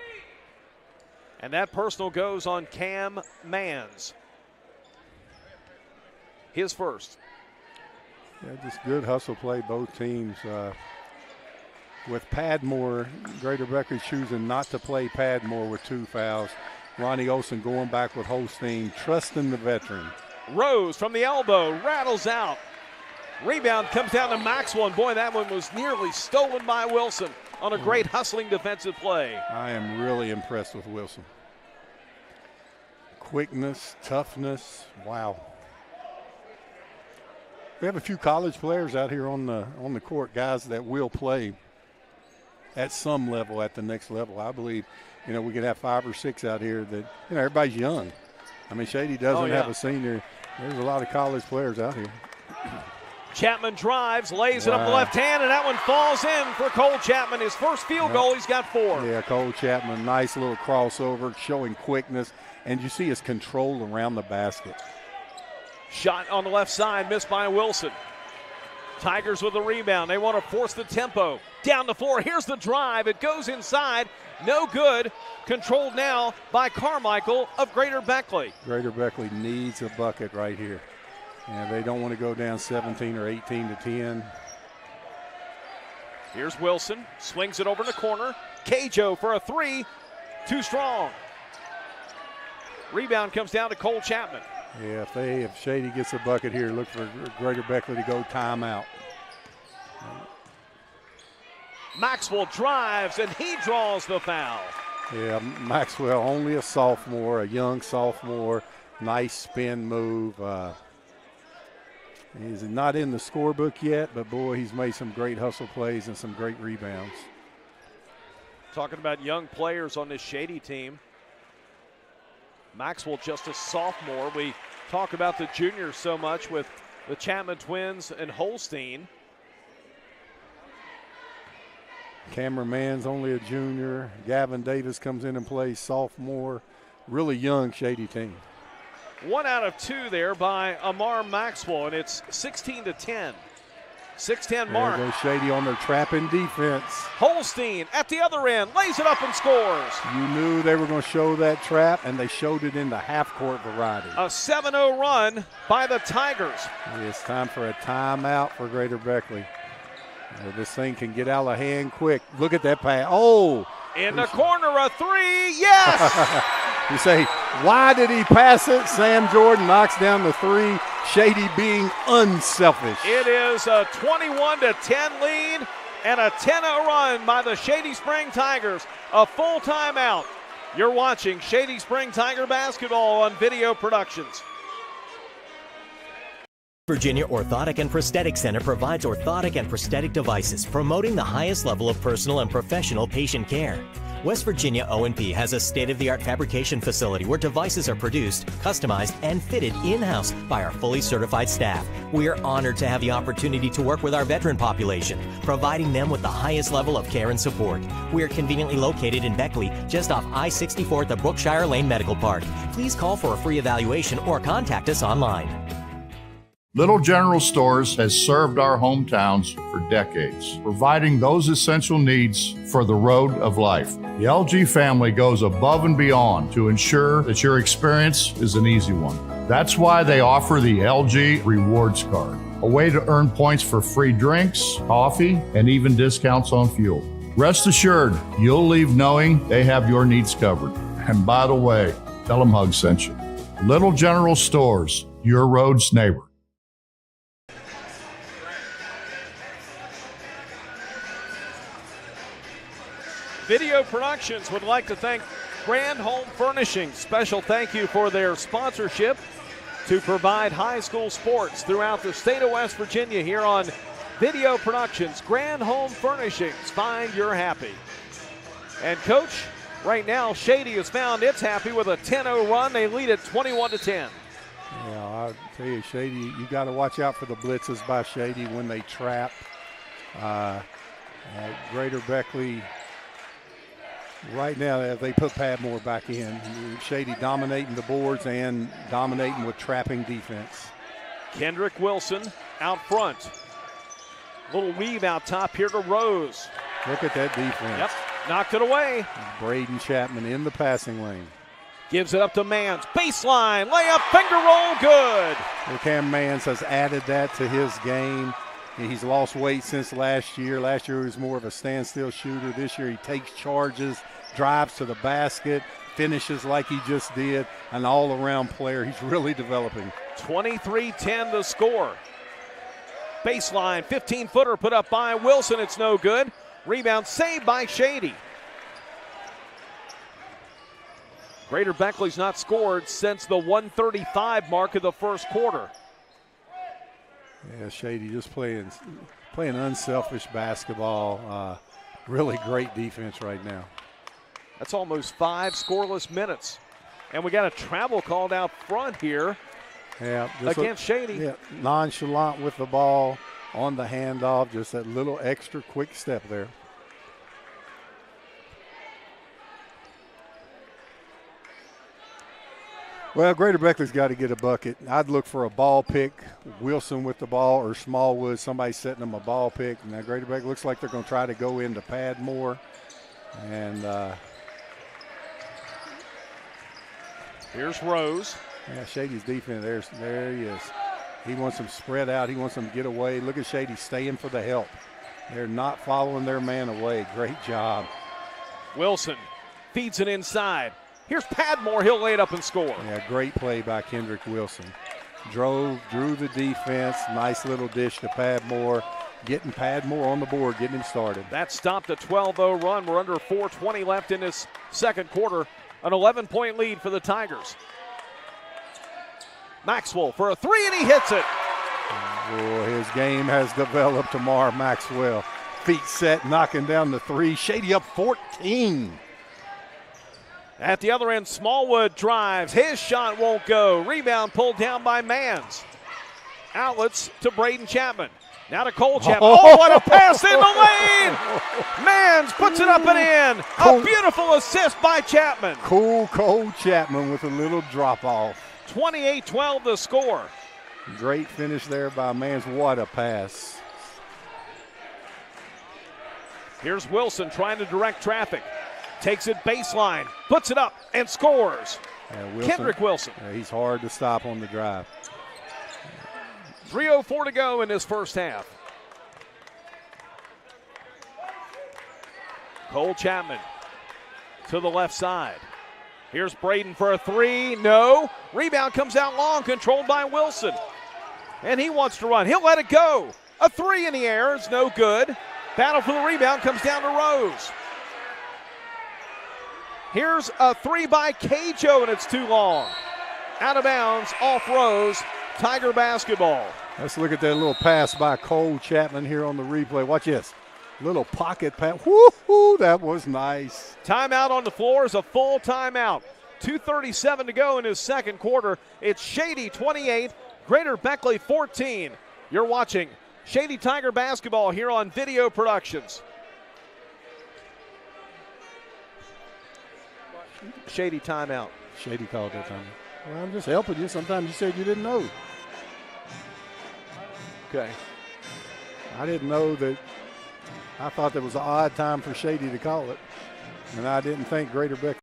Speaker 1: And that personal goes on Cam Mans. His first.
Speaker 2: Yeah, just good hustle play, both teams. With Padmore, Greater Beckley choosing not to play Padmore with 2 fouls. Ronnie Olson going back with Holstein, trusting the veteran.
Speaker 1: Rose from the elbow, rattles out. Rebound comes down to Maxwell, and boy, that one was nearly stolen by Wilson on a great hustling defensive play.
Speaker 2: I am really impressed with Wilson. Quickness, toughness, wow. We have a few college players out here on the court, guys that will play at some level, at the next level. I believe, we could have 5 or 6 out here that, everybody's young. I mean, Shady doesn't have a senior. There's a lot of college players out here.
Speaker 1: Chapman drives, lays it up the left hand, and that one falls in for Cole Chapman. His first field goal, he's got 4.
Speaker 2: Yeah, Cole Chapman, nice little crossover, showing quickness, and you see his control around the basket.
Speaker 1: Shot on the left side, missed by Wilson. Tigers with the rebound. They want to force the tempo down the floor. Here's the drive. It goes inside. No good. Controlled now by Carmichael of Greater Beckley.
Speaker 2: Greater Beckley needs a bucket right here. And they don't want to go down 17 or 18 to 10.
Speaker 1: Here's Wilson. Swings it over in the corner. Cajo for a three. Too strong. Rebound comes down to Cole Chapman.
Speaker 2: Yeah, if Shady gets a bucket here, look for Greater Beckley to go timeout.
Speaker 1: Maxwell drives, and he draws the foul.
Speaker 2: Yeah, Maxwell, only a sophomore, a young sophomore. Nice spin move. He's not in the scorebook yet, but boy, he's made some great hustle plays and some great rebounds.
Speaker 1: Talking about young players on this Shady team. Maxwell just a sophomore. We talk about the juniors so much with the Chapman twins and Holstein.
Speaker 2: Cameron Mann's only a junior. Gavin Davis comes in and plays sophomore. Really young Shady team.
Speaker 1: 1 out of 2 there by Amar Maxwell, and it's 16 to 10. 6-10 mark.
Speaker 2: There goes Shady on their trapping defense.
Speaker 1: Holstein at the other end, lays it up and scores.
Speaker 2: You knew they were going to show that trap, and they showed it in the half-court variety.
Speaker 1: A 7-0 run by the Tigers.
Speaker 2: It's time for a timeout for Greater Beckley. This thing can get out of hand quick. Look at that pass. Oh!
Speaker 1: In the corner, a three. Yes!
Speaker 2: You say, why did he pass it? Sam Jordan knocks down the three. Shady being unselfish.
Speaker 1: It is a 21-10 lead and a 10-0 run by the Shady Spring Tigers. A full timeout. You're watching Shady Spring Tiger basketball on Video Productions.
Speaker 7: Virginia Orthotic and Prosthetic Center provides orthotic and prosthetic devices, promoting the highest level of personal and professional patient care. West Virginia O&P has a state-of-the-art fabrication facility where devices are produced, customized, and fitted in-house by our fully certified staff. We are honored to have the opportunity to work with our veteran population, providing them with the highest level of care and support. We are conveniently located in Beckley, just off I-64 at the Brookshire Lane Medical Park. Please call for a free evaluation or contact us online.
Speaker 12: Little General Stores has served our hometowns for decades, providing those essential needs for the road of life. The LG family goes above and beyond to ensure that your experience is an easy one. That's why they offer the LG Rewards Card, a way to earn points for free drinks, coffee, and even discounts on fuel. Rest assured, you'll leave knowing they have your needs covered. And by the way, tell them Hug sent you. Little General Stores, your road's neighbor.
Speaker 1: Video Productions would like to thank Grand Home Furnishings. Special thank you for their sponsorship to provide high school sports throughout the state of West Virginia here on Video Productions. Grand Home Furnishings, find your happy. And Coach, right now Shady has found it's happy with a 10-0 run. They lead it 21-10.
Speaker 2: Yeah, I'll tell you, Shady, you got to watch out for the blitzes by Shady when they trap. Greater Beckley, right now, they put Padmore back in. Shady dominating the boards and dominating with trapping defense.
Speaker 1: Kendrick Wilson out front. Little weave out top here to Rose.
Speaker 2: Look at that defense.
Speaker 1: Yep, knocked it away.
Speaker 2: Braden Chapman in the passing lane.
Speaker 1: Gives it up to Mans. Baseline, layup, finger roll, good.
Speaker 2: Well, Cam Mans has added that to his game. He's lost weight since last year. Last year he was more of a standstill shooter. This year he takes charges, drives to the basket, finishes like he just did. An all-around player. He's really developing.
Speaker 1: 23-10 the score. Baseline, 15-footer put up by Wilson. It's no good. Rebound saved by Shady. Greater Beckley's not scored since the 1:35 mark of the first quarter.
Speaker 2: Yeah, Shady just playing unselfish basketball. Really great defense right now.
Speaker 1: That's almost 5 scoreless minutes. And we got a travel called out front here against Shady.
Speaker 2: Yeah, nonchalant with the ball on the handoff, just that little extra quick step there. Well, Greater Beckley's got to get a bucket. I'd look for a ball pick, Wilson with the ball, or Smallwood, somebody setting them a ball pick. Now, Greater Beckley looks like they're going to try to go into pad more. And
Speaker 1: here's Rose.
Speaker 2: Yeah, Shady's defense, there he is. He wants them spread out. He wants them to get away. Look at Shady staying for the help. They're not following their man away. Great job.
Speaker 1: Wilson feeds it inside. Here's Padmore. He'll lay it up and score.
Speaker 2: Yeah, great play by Kendrick Wilson. Drew the defense. Nice little dish to Padmore. Getting Padmore on the board, getting him started.
Speaker 1: That stopped a 12-0 run. We're under 4:20 left in this second quarter. An 11-point lead for the Tigers. Maxwell for a three, and he hits it.
Speaker 2: Boy, his game has developed tomorrow, Maxwell. Feet set, knocking down the three. Shady up 14.
Speaker 1: At the other end, Smallwood drives. His shot won't go. Rebound pulled down by Mans. Outlets to Braden Chapman. Now to Cole Chapman. Oh, what a pass in the lane! Mans puts it up and in. A beautiful assist by Chapman.
Speaker 2: Cool Cole Chapman with a little drop-off.
Speaker 1: 28-12 the score.
Speaker 2: Great finish there by Mans. What a pass.
Speaker 1: Here's Wilson trying to direct traffic. Takes it baseline, puts it up, and scores. Kendrick Wilson.
Speaker 2: He's hard to stop on the drive.
Speaker 1: 3:04 to go in this first half. Cole Chapman to the left side. Here's Braden for a three. No. Rebound comes out long, controlled by Wilson. And he wants to run. He'll let it go. A three in the air is no good. Battle for the rebound comes down to Rose. Here's a three by Cajo, and it's too long. Out of bounds, off Rose. Tiger basketball.
Speaker 2: Let's look at that little pass by Cole Chapman here on the replay. Watch this. Little pocket pass. Woo-hoo, that was nice.
Speaker 1: Timeout on the floor is a full timeout. 2:37 to go in his second quarter. It's Shady 28, Greater Beckley 14. You're watching Shady Tiger basketball here on Video Productions. Shady timeout.
Speaker 2: Shady called that time. Well, I'm just helping you. Sometimes you said you didn't know.
Speaker 1: Okay.
Speaker 2: I didn't know that. I thought that was an odd time for Shady to call it. And I didn't think Greater Beckley.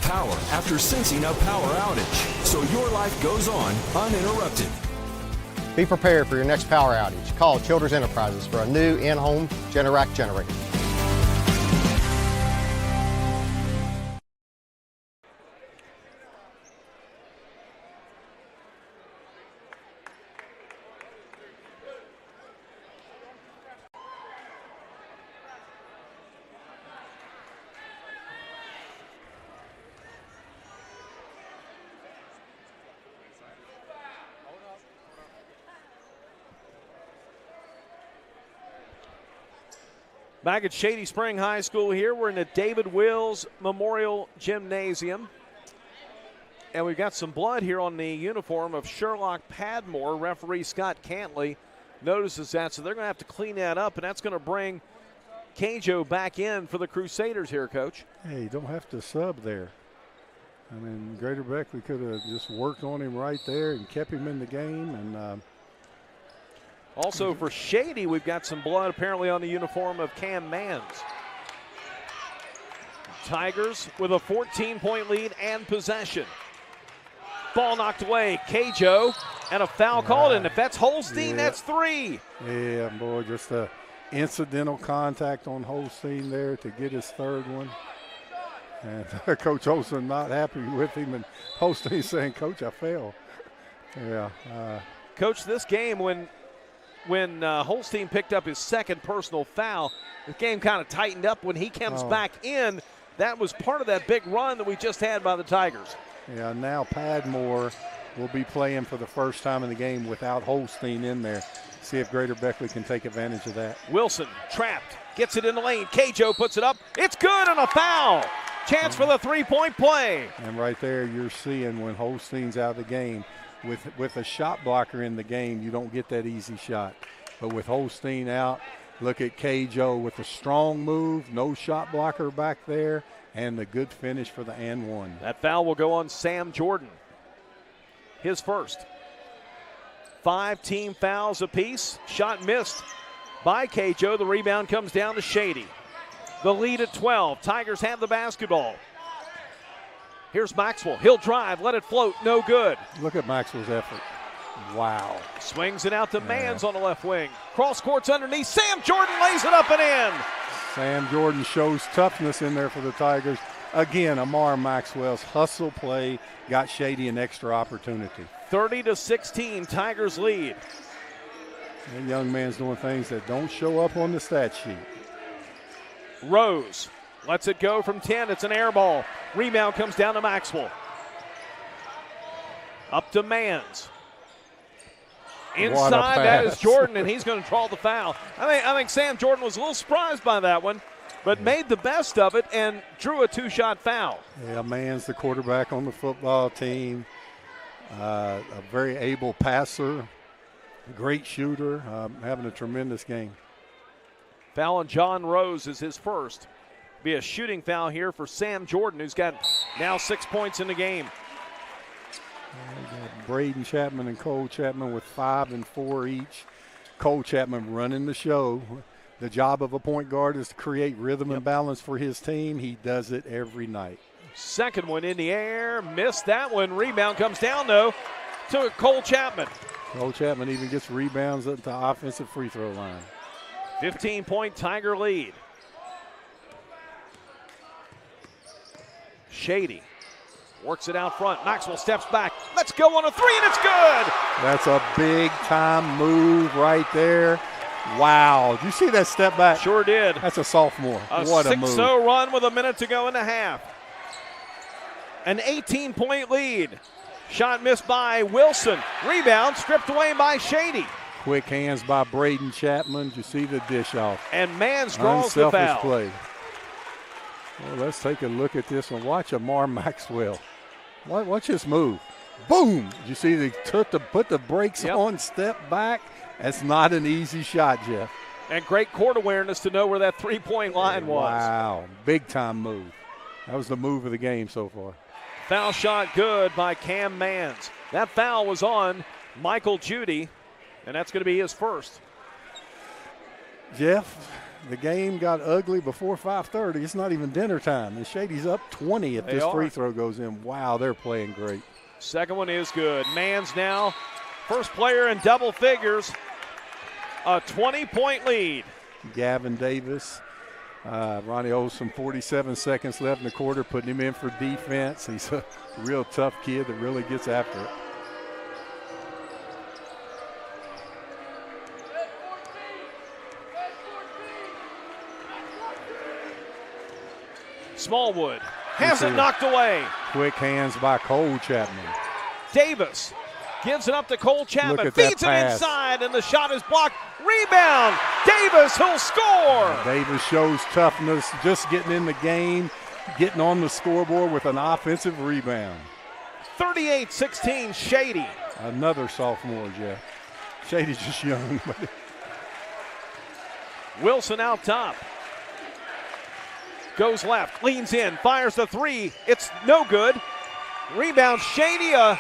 Speaker 13: Power after sensing a power outage, so your life goes on uninterrupted.
Speaker 14: Be prepared for your next power outage. Call Childers Enterprises for a new in-home Generac generator.
Speaker 1: Back at Shady Spring High School here. We're in the David Wills Memorial Gymnasium. And we've got some blood here on the uniform of Sherlock Padmore. Referee Scott Cantley notices that, so they're going to have to clean that up, and that's going to bring Cajo back in for the Crusaders here, Coach.
Speaker 2: Hey, you don't have to sub there. I mean, Greater Beckley could have just worked on him right there and kept him in the game. And
Speaker 1: also for Shady, we've got some blood apparently on the uniform of Cam Mans. Tigers with a 14-point lead and possession. Ball knocked away. Cajo, and a foul called, and if that's Holstein, that's three.
Speaker 2: Yeah, boy, just a incidental contact on Holstein there to get his third one. And Coach Olsen not happy with him, and Holstein saying, Coach, I fell. Yeah.
Speaker 1: Coach, this game, when Holstein picked up his second personal foul, the game kind of tightened up when he comes back in. That was part of that big run that we just had by the Tigers.
Speaker 2: Yeah, now Padmore will be playing for the first time in the game without Holstein in there. See if Greater Beckley can take advantage of that.
Speaker 1: Wilson trapped, gets it in the lane. K-Joe puts it up. It's good, and a foul. Chance for the three-point play.
Speaker 2: And right there you're seeing when Holstein's out of the game. With a shot blocker in the game, you don't get that easy shot. But with Holstein out, look at K-Joe with a strong move, no shot blocker back there, and the good finish for the and one.
Speaker 1: That foul will go on Sam Jordan. His first. 5 team fouls apiece. Shot missed by K-Joe. The rebound comes down to Shady. The lead at 12. Tigers have the basketball. Here's Maxwell. He'll drive, let it float, no good.
Speaker 2: Look at Maxwell's effort. Wow.
Speaker 1: Swings it out to Mans on the left wing. Cross court's underneath. Sam Jordan lays it up and in.
Speaker 2: Sam Jordan shows toughness in there for the Tigers. Again, Amar Maxwell's hustle play got Shady an extra opportunity.
Speaker 1: 30-16, Tigers lead.
Speaker 2: That young man's doing things that don't show up on the stat sheet.
Speaker 1: Rose lets it go from 10. It's an air ball. Rebound comes down to Maxwell. Up to Mans. Inside, that is Jordan, and he's going to draw the foul. I think Sam Jordan was a little surprised by that one, but made the best of it and drew a 2-shot foul.
Speaker 2: Yeah, Mans the quarterback on the football team. A very able passer, great shooter, having a tremendous game.
Speaker 1: Foul on John Rose is his first. Be a shooting foul here for Sam Jordan, who's got now 6 points in the game.
Speaker 2: Braden Chapman and Cole Chapman with 5 and 4 each. Cole Chapman running the show. The job of a point guard is to create rhythm and balance for his team. He does it every night.
Speaker 1: Second one in the air, missed that one. Rebound comes down, though, to Cole Chapman.
Speaker 2: Cole Chapman even gets rebounds at the offensive free throw line.
Speaker 1: 15-point Tiger lead. Shady works it out front. Maxwell steps back. Let's go on a three, and it's good.
Speaker 2: That's a big-time move right there. Wow. Did you see that step back?
Speaker 1: Sure did.
Speaker 2: That's a sophomore. What a move.
Speaker 1: 6-0 run with a minute to go in the half. An 18-point lead. Shot missed by Wilson. Rebound stripped away by Shady.
Speaker 2: Quick hands by Braden Chapman. Did you see the dish off?
Speaker 1: And Mans draws the foul.
Speaker 2: Play. Well, let's take a look at this and watch Amar Maxwell. Watch this move. Boom! Did you see they put the brakes on, step back? That's not an easy shot, Jeff.
Speaker 1: And great court awareness to know where that three-point line was.
Speaker 2: Wow, big-time move. That was the move of the game so far.
Speaker 1: Foul shot good by Cam Mans. That foul was on Michael Judy, and that's going to be his first.
Speaker 2: Jeff, the game got ugly before 5:30. It's not even dinner time. And Shady's up 20 if this free throw goes in. Wow, they're playing great.
Speaker 1: Second one is good. Mans now, first player in double figures, a 20-point lead.
Speaker 2: Gavin Davis, Ronnie Olson, 47 seconds left in the quarter, putting him in for defense. He's a real tough kid that really gets after it.
Speaker 1: Smallwood has it knocked away.
Speaker 2: Quick hands by Cole Chapman.
Speaker 1: Davis gives it up to Cole Chapman. Feeds it inside, and the shot is blocked. Rebound. Davis, he'll score.
Speaker 2: Davis shows toughness, just getting in the game, getting on the scoreboard with an offensive rebound.
Speaker 1: 38-16, Shady.
Speaker 2: Another sophomore, Jeff. Shady's just young.
Speaker 1: Wilson out top. Goes left, leans in, fires the three. It's no good. Rebound, Shady. A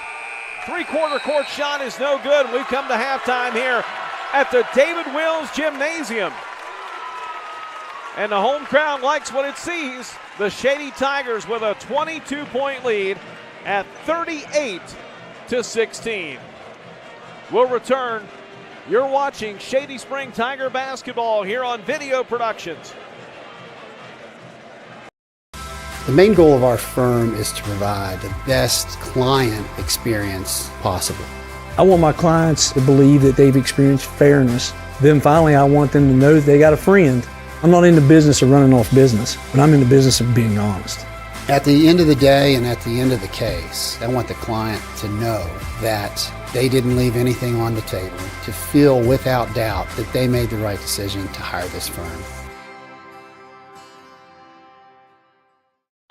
Speaker 1: three-quarter court shot is no good. We've come to halftime here at the David Wills Gymnasium. And the home crowd likes what it sees. The Shady Tigers with a 22-point lead at 38-16. We'll return. You're watching Shady Spring Tiger basketball here on Video Productions.
Speaker 4: The main goal of our firm is to provide the best client experience possible.
Speaker 5: I want my clients to believe that they've experienced fairness. Then finally, I want them to know that they got a friend. I'm not in the business of running off business, but I'm in the business of being honest.
Speaker 4: At the end of the day and at the end of the case, I want the client to know that they didn't leave anything on the table to feel without doubt that they made the right decision to hire this firm.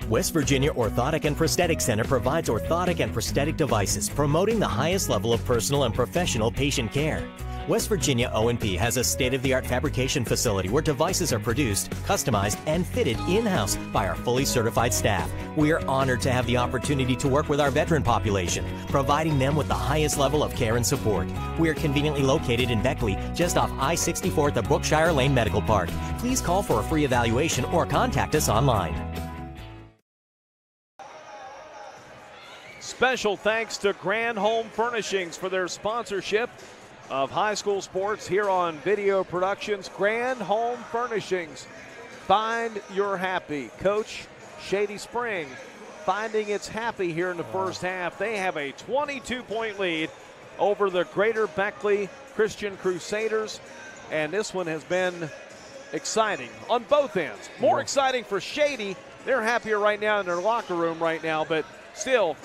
Speaker 7: West Virginia Orthotic and Prosthetic Center provides orthotic and prosthetic devices, promoting the highest level of personal and professional patient care. West Virginia O&P has a state-of-the-art fabrication facility where devices are produced, customized, and fitted in-house by our fully certified staff. We are honored to have the opportunity to work with our veteran population, providing them with the highest level of care and support. We are conveniently located in Beckley, just off I-64 at the Brookshire Lane Medical Park. Please call for a free evaluation or contact us online.
Speaker 1: Special thanks to Grand Home Furnishings for their sponsorship of high school sports here on Video Productions. Grand Home Furnishings, find your happy. Coach, Shady Spring finding its happy here in the first half. They have a 22-point lead over the Greater Beckley Christian Crusaders, and this one has been exciting on both ends. More exciting for Shady. They're happier right now in their locker room right now, but still,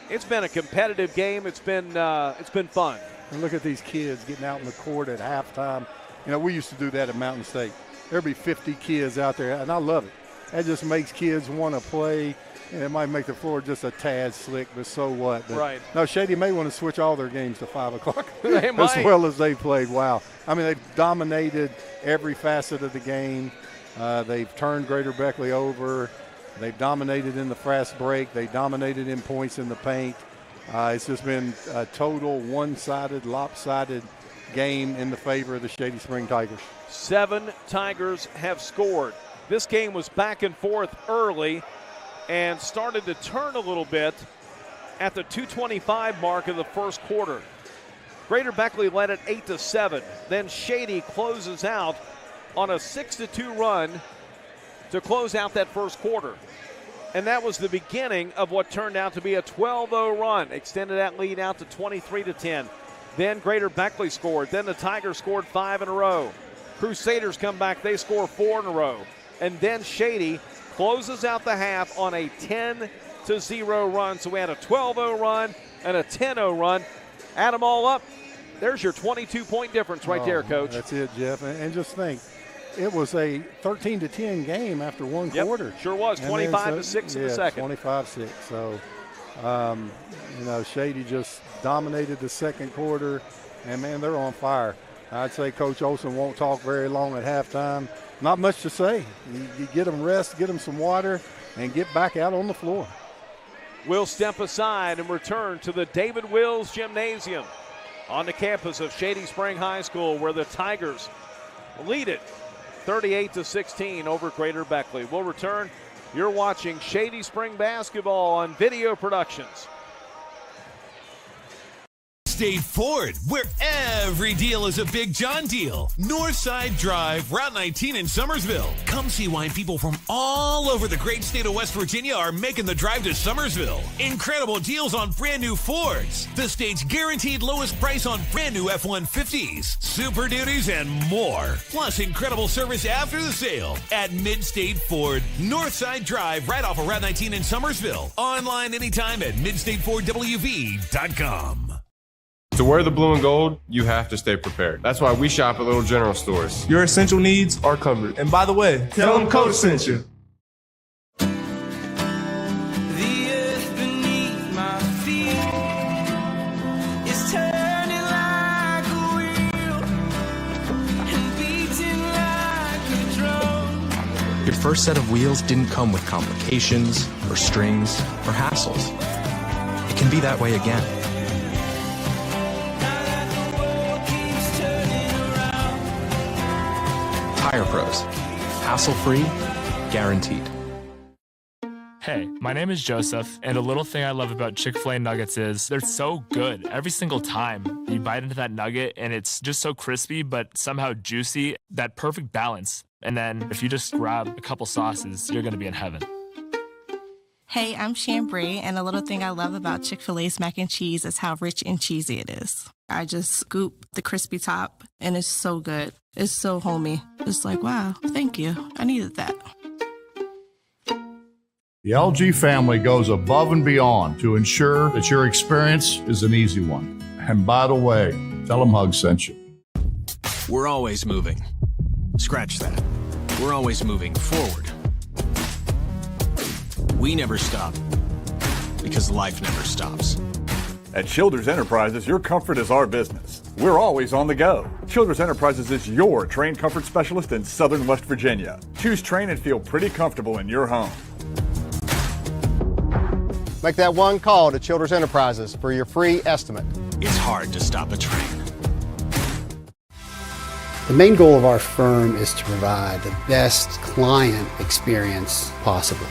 Speaker 1: it's been a competitive game. It's been fun.
Speaker 2: And look at these kids getting out in the court at halftime. You know, we used to do that at Mountain State. There'd be 50 kids out there, and I love it. That just makes kids want to play, and it might make the floor just a tad slick, but so what? But
Speaker 1: right.
Speaker 2: No, Shady may want to switch all their games to 5 o'clock
Speaker 1: They might.
Speaker 2: as well as they played. Wow. I mean, they've dominated every facet of the game. They've turned Greater Beckley over. They've dominated in the fast break. They dominated in points in the paint. It's just been a total one-sided, lopsided game in the favor of the Shady Spring Tigers.
Speaker 1: 7 Tigers have scored. This game was back and forth early and started to turn a little bit at the 2:25 mark of the first quarter. Greater Beckley led at 8-7. Then Shady closes out on a 6-2 run to close out that first quarter. And that was the beginning of what turned out to be a 12-0 run. Extended that lead out to 23-10. Then Greater Beckley scored. Then the Tigers scored 5 in a row. Crusaders come back. They score 4 in a row. And then Shady closes out the half on a 10-0 run. So we had a 12-0 run and a 10-0 run. Add them all up. There's your 22-point difference right there, Coach.
Speaker 2: That's it, Jeff. And just think, it was a 13-10 game after one quarter.
Speaker 1: Sure was. 25-6 in the second.
Speaker 2: 25-6. So, you know, Shady just dominated the second quarter, and, man, they're on fire. I'd say Coach Olson won't talk very long at halftime. Not much to say. You get them rest, get them some water, and get back out on the floor.
Speaker 1: We'll step aside and return to the David Wills Gymnasium on the campus of Shady Spring High School, where the Tigers lead it 38-16 over Greater Beckley. We'll return. You're watching Shady Spring basketball on Video Productions.
Speaker 6: State Ford, where every deal is a Big John deal. Northside Drive, Route 19 in Summersville. Come see why people from all over the great state of West Virginia are making the drive to Summersville. Incredible deals on brand new Fords. The state's guaranteed lowest price on brand new F-150s, Super Duties, and more. Plus incredible service after the sale at Mid-State Ford. Northside Drive, right off of Route 19 in Summersville. Online anytime at midstatefordwv.com.
Speaker 8: To wear the blue and gold, you have to stay prepared. That's why we shop at Little General Stores.
Speaker 9: Your essential needs are covered. And by the way, tell them Coach sent you.
Speaker 15: The earth beneath my feet is turning like a wheel and beating like a drum.
Speaker 3: Your first set of wheels didn't come with complications or strings or hassles. It can be that way again. Tire Pros. Hassle-free, guaranteed.
Speaker 10: Hey, my name is Joseph, and a little thing I love about Chick-fil-A nuggets is they're so good. Every single time you bite into that nugget, and it's just so crispy, but somehow juicy, that perfect balance. And then if you just grab a couple sauces, you're going to be in heaven.
Speaker 11: Hey, I'm Shambray, and a little thing I love about Chick-fil-A's mac and cheese is how rich and cheesy it is. I just scoop the crispy top, and it's so good. It's so homey. It's like, wow, thank you. I needed that.
Speaker 12: The LG family goes above and beyond to ensure that your experience is an easy one. And by the way, tell them Hug sent you.
Speaker 13: We're always moving. Scratch that. We're always moving forward. We never stop because life never stops.
Speaker 16: At Childers Enterprises, your comfort is our business. We're always on the go. Childers Enterprises is your trained comfort specialist in Southern West Virginia. Choose train and feel pretty comfortable in your home.
Speaker 14: Make that one call to Childers Enterprises for your free estimate.
Speaker 13: It's hard to stop a train.
Speaker 4: The main goal of our firm is to provide the best client experience possible.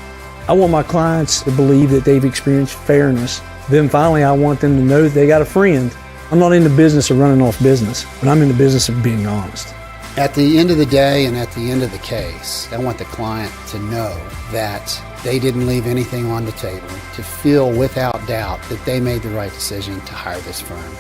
Speaker 5: I want my clients to believe that they've experienced fairness. Then finally, I want them to know that they got a friend. I'm not in the business of running off business, but I'm in the business of being honest.
Speaker 4: At the end of the day and at the end of the case, I want the client to know that they didn't leave anything on the table, to feel without doubt that they made the right decision to hire this firm.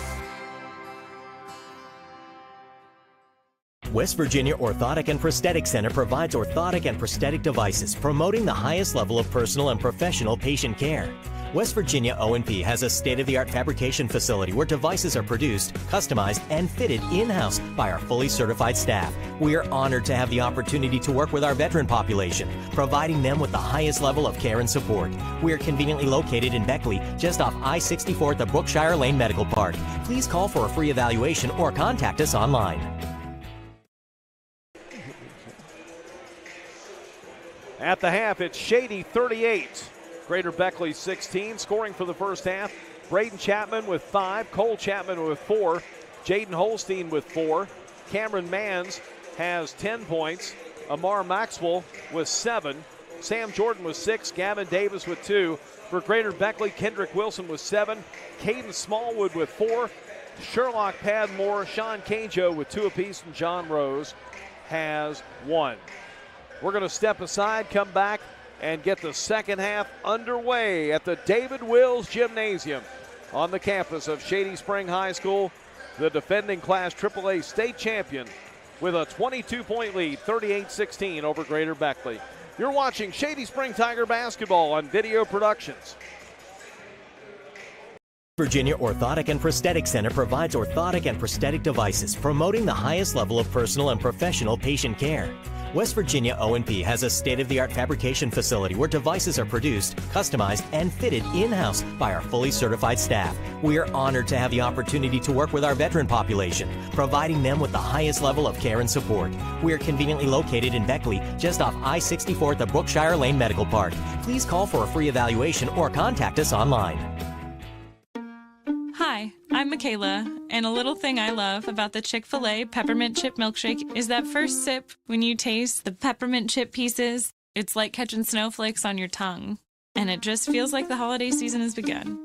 Speaker 7: West Virginia Orthotic and Prosthetic Center provides orthotic and prosthetic devices, promoting the highest level of personal and professional patient care. West Virginia O&P has a state-of-the-art fabrication facility where devices are produced, customized, and fitted in-house by our fully certified staff. We are honored to have the opportunity to work with our veteran population, providing them with the highest level of care and support. We are conveniently located in Beckley, just off I-64 at the Brookshire Lane Medical Park. Please call for a free evaluation or contact us online.
Speaker 1: At the half, it's Shady 38, Greater Beckley 16. Scoring for the first half, Braden Chapman with 5, Cole Chapman with 4, Jaden Holstein with 4, Cameron Manns has 10 points, Amar Maxwell with 7, Sam Jordan with 6, Gavin Davis with 2. For Greater Beckley, Kendrick Wilson with 7, Caden Smallwood with 4, Sherlock Padmore, Sean Cajo with 2 apiece, and John Rose has 1. We're going to step aside, come back, and get the second half underway at the David Wills Gymnasium on the campus of Shady Spring High School. The defending Class AAA state champion with a 22-point lead, 38-16 over Greater Beckley. You're watching Shady Spring Tiger basketball on Video Productions.
Speaker 7: Virginia Orthotic and Prosthetic Center provides orthotic and prosthetic devices, promoting the highest level of personal and professional patient care. West Virginia O&P has a state-of-the-art fabrication facility where devices are produced, customized, and fitted in-house by our fully certified staff. We are honored to have the opportunity to work with our veteran population, providing them with the highest level of care and support. We are conveniently located in Beckley, just off I-64 at the Brookshire Lane Medical Park. Please call for a free evaluation or contact us online.
Speaker 17: Hi, I'm Michaela, and a little thing I love about the Chick-fil-A Peppermint Chip Milkshake is that first sip when you taste the peppermint chip pieces. It's like catching snowflakes on your tongue, and it just feels like the holiday season has begun.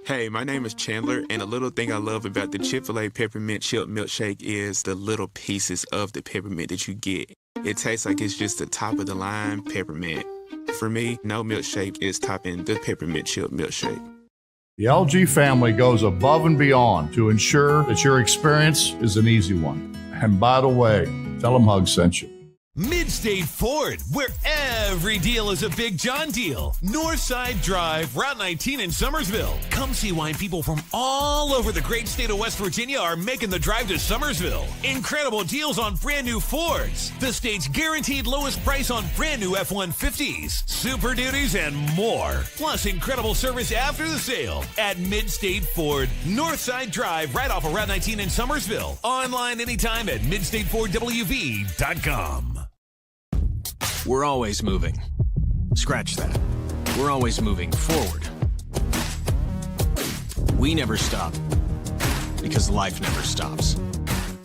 Speaker 18: Hey, my name is Chandler, and a little thing I love about the Chick-fil-A Peppermint Chip Milkshake is the little pieces of the peppermint that you get. It tastes like it's just the top of the line peppermint. For me, no milkshake is topping the Peppermint Chip Milkshake.
Speaker 12: The LG family goes above and beyond to ensure that your experience is an easy one. And by the way, tell them Hug sent you.
Speaker 6: Midstate Ford, where every deal is a Big John deal. Northside Drive, Route 19 in Summersville. Come see why people from all over the great state of West Virginia are making the drive to Summersville. Incredible deals on brand new Fords. The state's guaranteed lowest price on brand new F-150s, Super Duties, and more. Plus incredible service after the sale at Midstate Ford, Northside Drive, right off of Route 19 in Summersville. Online anytime at midstatefordwv.com.
Speaker 13: We're always moving. Scratch that. We're always moving forward. We never stop because life never stops.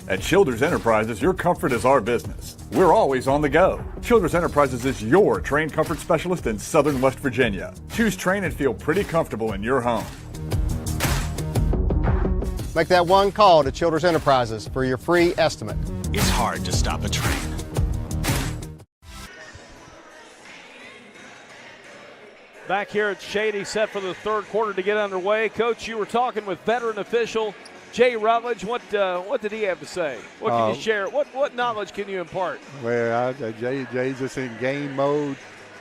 Speaker 16: At Childers Enterprises, your comfort is our business. We're always on the go. Childers Enterprises is your trained comfort specialist in Southern West Virginia. Choose train and feel pretty comfortable in your home.
Speaker 14: Make that one call to Childers Enterprises for your free estimate.
Speaker 13: It's hard to stop a train.
Speaker 1: Back here at Shady, set for the third quarter to get underway. Coach, you were talking with veteran official Jay Rutledge. What did he have to say? What can you share? What knowledge can you impart?
Speaker 2: Well, Jay's just in game mode.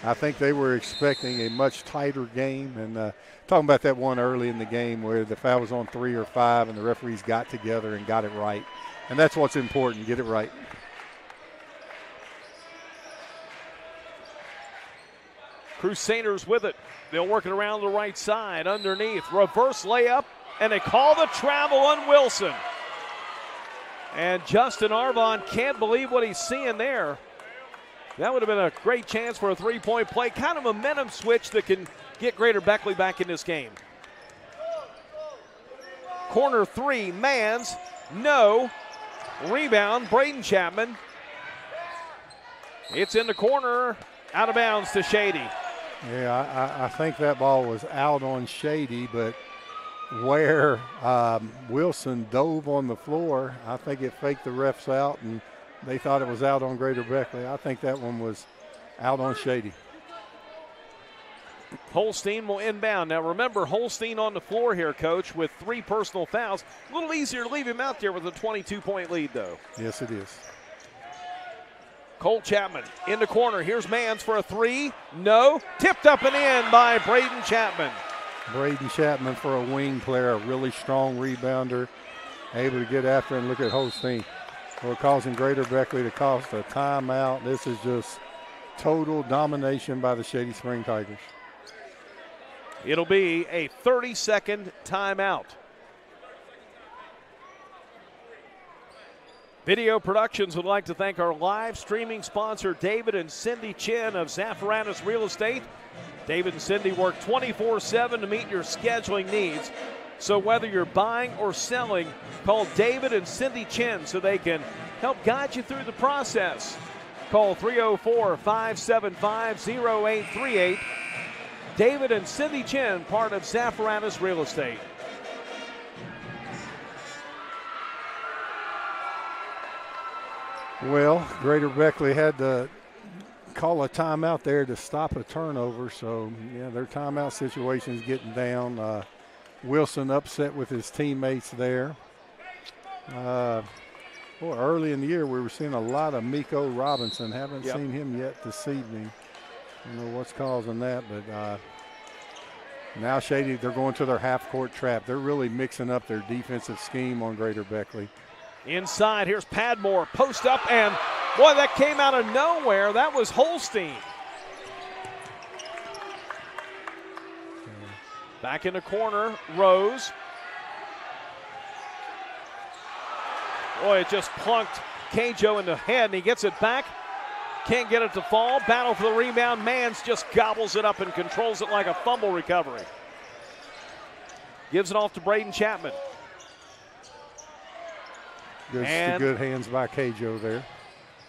Speaker 2: I think they were expecting a much tighter game. And talking about that one early in the game where the foul was on 3 or 5 and the referees got together and got it right. And that's what's important, get it right.
Speaker 1: Crusaders with it. They'll work it around the right side, underneath. Reverse layup, and they call the travel on Wilson. And Justin Arvon can't believe what he's seeing there. That would have been a great chance for a three-point play. Kind of momentum switch that can get Greater Beckley back in this game. Corner 3, Mans, no. Rebound, Braden Chapman. It's in the corner, out of bounds to Shady.
Speaker 2: Yeah, I think that ball was out on Shady, but where Wilson dove on the floor, I think it faked the refs out, and they thought it was out on Greater Beckley. I think that one was out on Shady.
Speaker 1: Holstein will inbound. Now remember, Holstein on the floor here, Coach, with 3 personal fouls. A little easier to leave him out there with a 22-point lead, though.
Speaker 2: Yes, it is.
Speaker 1: Cole Chapman in the corner. Here's Mans for a 3. No. Tipped up and in by Braden Chapman.
Speaker 2: Braden Chapman for a wing player, a really strong rebounder, able to get after and look at Holstein. We're causing Greater Beckley to cost a timeout. This is just total domination by the Shady Spring Tigers.
Speaker 1: It'll be a 30-second timeout. Video Productions would like to thank our live streaming sponsor, David and Cindy Chin of Zafiranis Real Estate. David and Cindy work 24/7 to meet your scheduling needs. So whether you're buying or selling, call David and Cindy Chin so they can help guide you through the process. Call 304-575-0838. David and Cindy Chin, part of Zafiranis Real Estate.
Speaker 2: Well, Greater Beckley had to call a timeout there to stop a turnover. So, yeah, their timeout situation is getting down. Wilson upset with his teammates there. Early in the year, we were seeing a lot of Miko Robinson. Haven't seen him yet this evening. I don't know what's causing that, but now Shady, they're going to their half-court trap. They're really mixing up their defensive scheme on Greater Beckley.
Speaker 1: Inside, here's Padmore, post up, and boy, that came out of nowhere. That was Holstein. Back in the corner, Rose. Boy, it just plunked Cajo in the head, and he gets it back. Can't get it to fall. Battle for the rebound. Mans just gobbles it up and controls it like a fumble recovery. Gives it off to Braden Chapman.
Speaker 2: Good hands by Cajo there.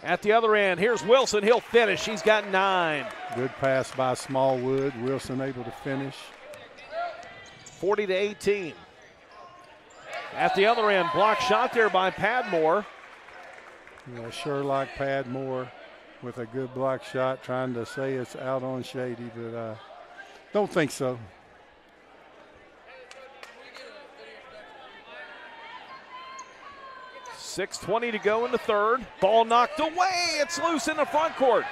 Speaker 1: At the other end, here's Wilson. He'll finish. He's got 9.
Speaker 2: Good pass by Smallwood. Wilson able to finish.
Speaker 1: 40-18. At the other end, block shot there by Padmore.
Speaker 2: Yeah, Sherlock Padmore with a good block shot, trying to say it's out on Shady, but don't think so.
Speaker 1: .6:20 to go in the third. Ball knocked away. It's loose in the front court.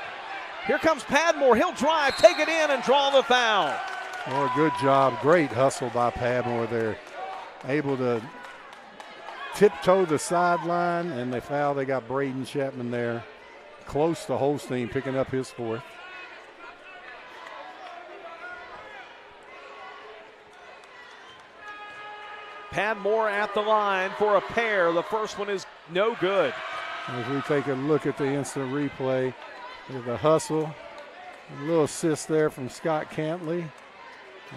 Speaker 1: Here comes Padmore. He'll drive, take it in, and draw the foul.
Speaker 2: Oh, good job. Great hustle by Padmore there. Able to tiptoe the sideline, and they foul. They got Braden Chapman there. Close to Holstein, picking up his 4th.
Speaker 1: Padmore at the line for a pair. The first one is no good.
Speaker 2: As we take a look at the instant replay, there's a hustle, a little assist there from Scott Cantley,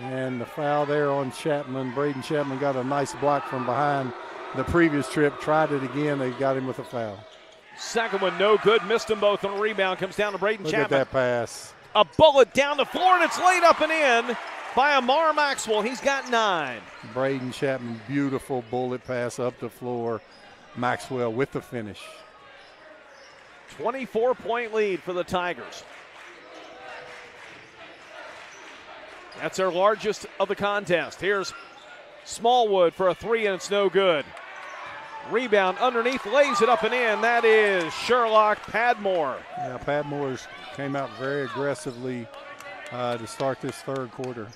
Speaker 2: and the foul there on Chapman. Braden Chapman got a nice block from behind the previous trip, tried it again, they got him with a foul.
Speaker 1: Second one no good, missed them both on a rebound, comes down to Braden
Speaker 2: Look
Speaker 1: Chapman.
Speaker 2: at that pass.
Speaker 1: A bullet down the floor, and it's laid up and in by Amar Maxwell. He's got 9.
Speaker 2: Braden Chapman, beautiful bullet pass up the floor. Maxwell with the finish.
Speaker 1: 24-point lead for the Tigers. That's their largest of the contest. Here's Smallwood for a 3, and it's no good. Rebound underneath, lays it up and in. That is Sherlock Padmore.
Speaker 2: Yeah, Padmore's came out very aggressively to start this third quarter.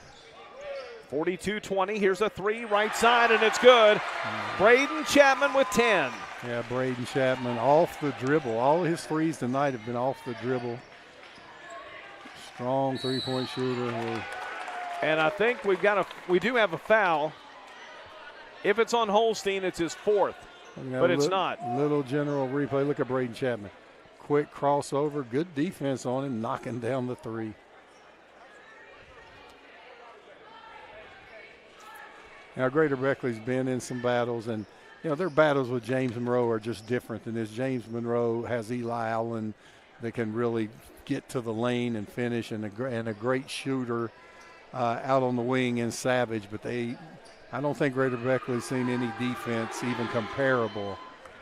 Speaker 1: 42-20. Here's a three, right side, and it's good. Braden Chapman with 10.
Speaker 2: Yeah, Braden Chapman off the dribble. All of his threes tonight have been off the dribble. Strong three-point shooter.
Speaker 1: And I think we do have a foul. If it's on Holstein, it's his fourth, but it's not.
Speaker 2: Little general replay. Look at Braden Chapman. Quick crossover, good defense on him, knocking down the three. Now, Greater Beckley's been in some battles, and their battles with James Monroe are just different than this. James Monroe has Eli Allen that can really get to the lane and finish, and a great shooter out on the wing in Savage. But I don't think Greater Beckley's seen any defense even comparable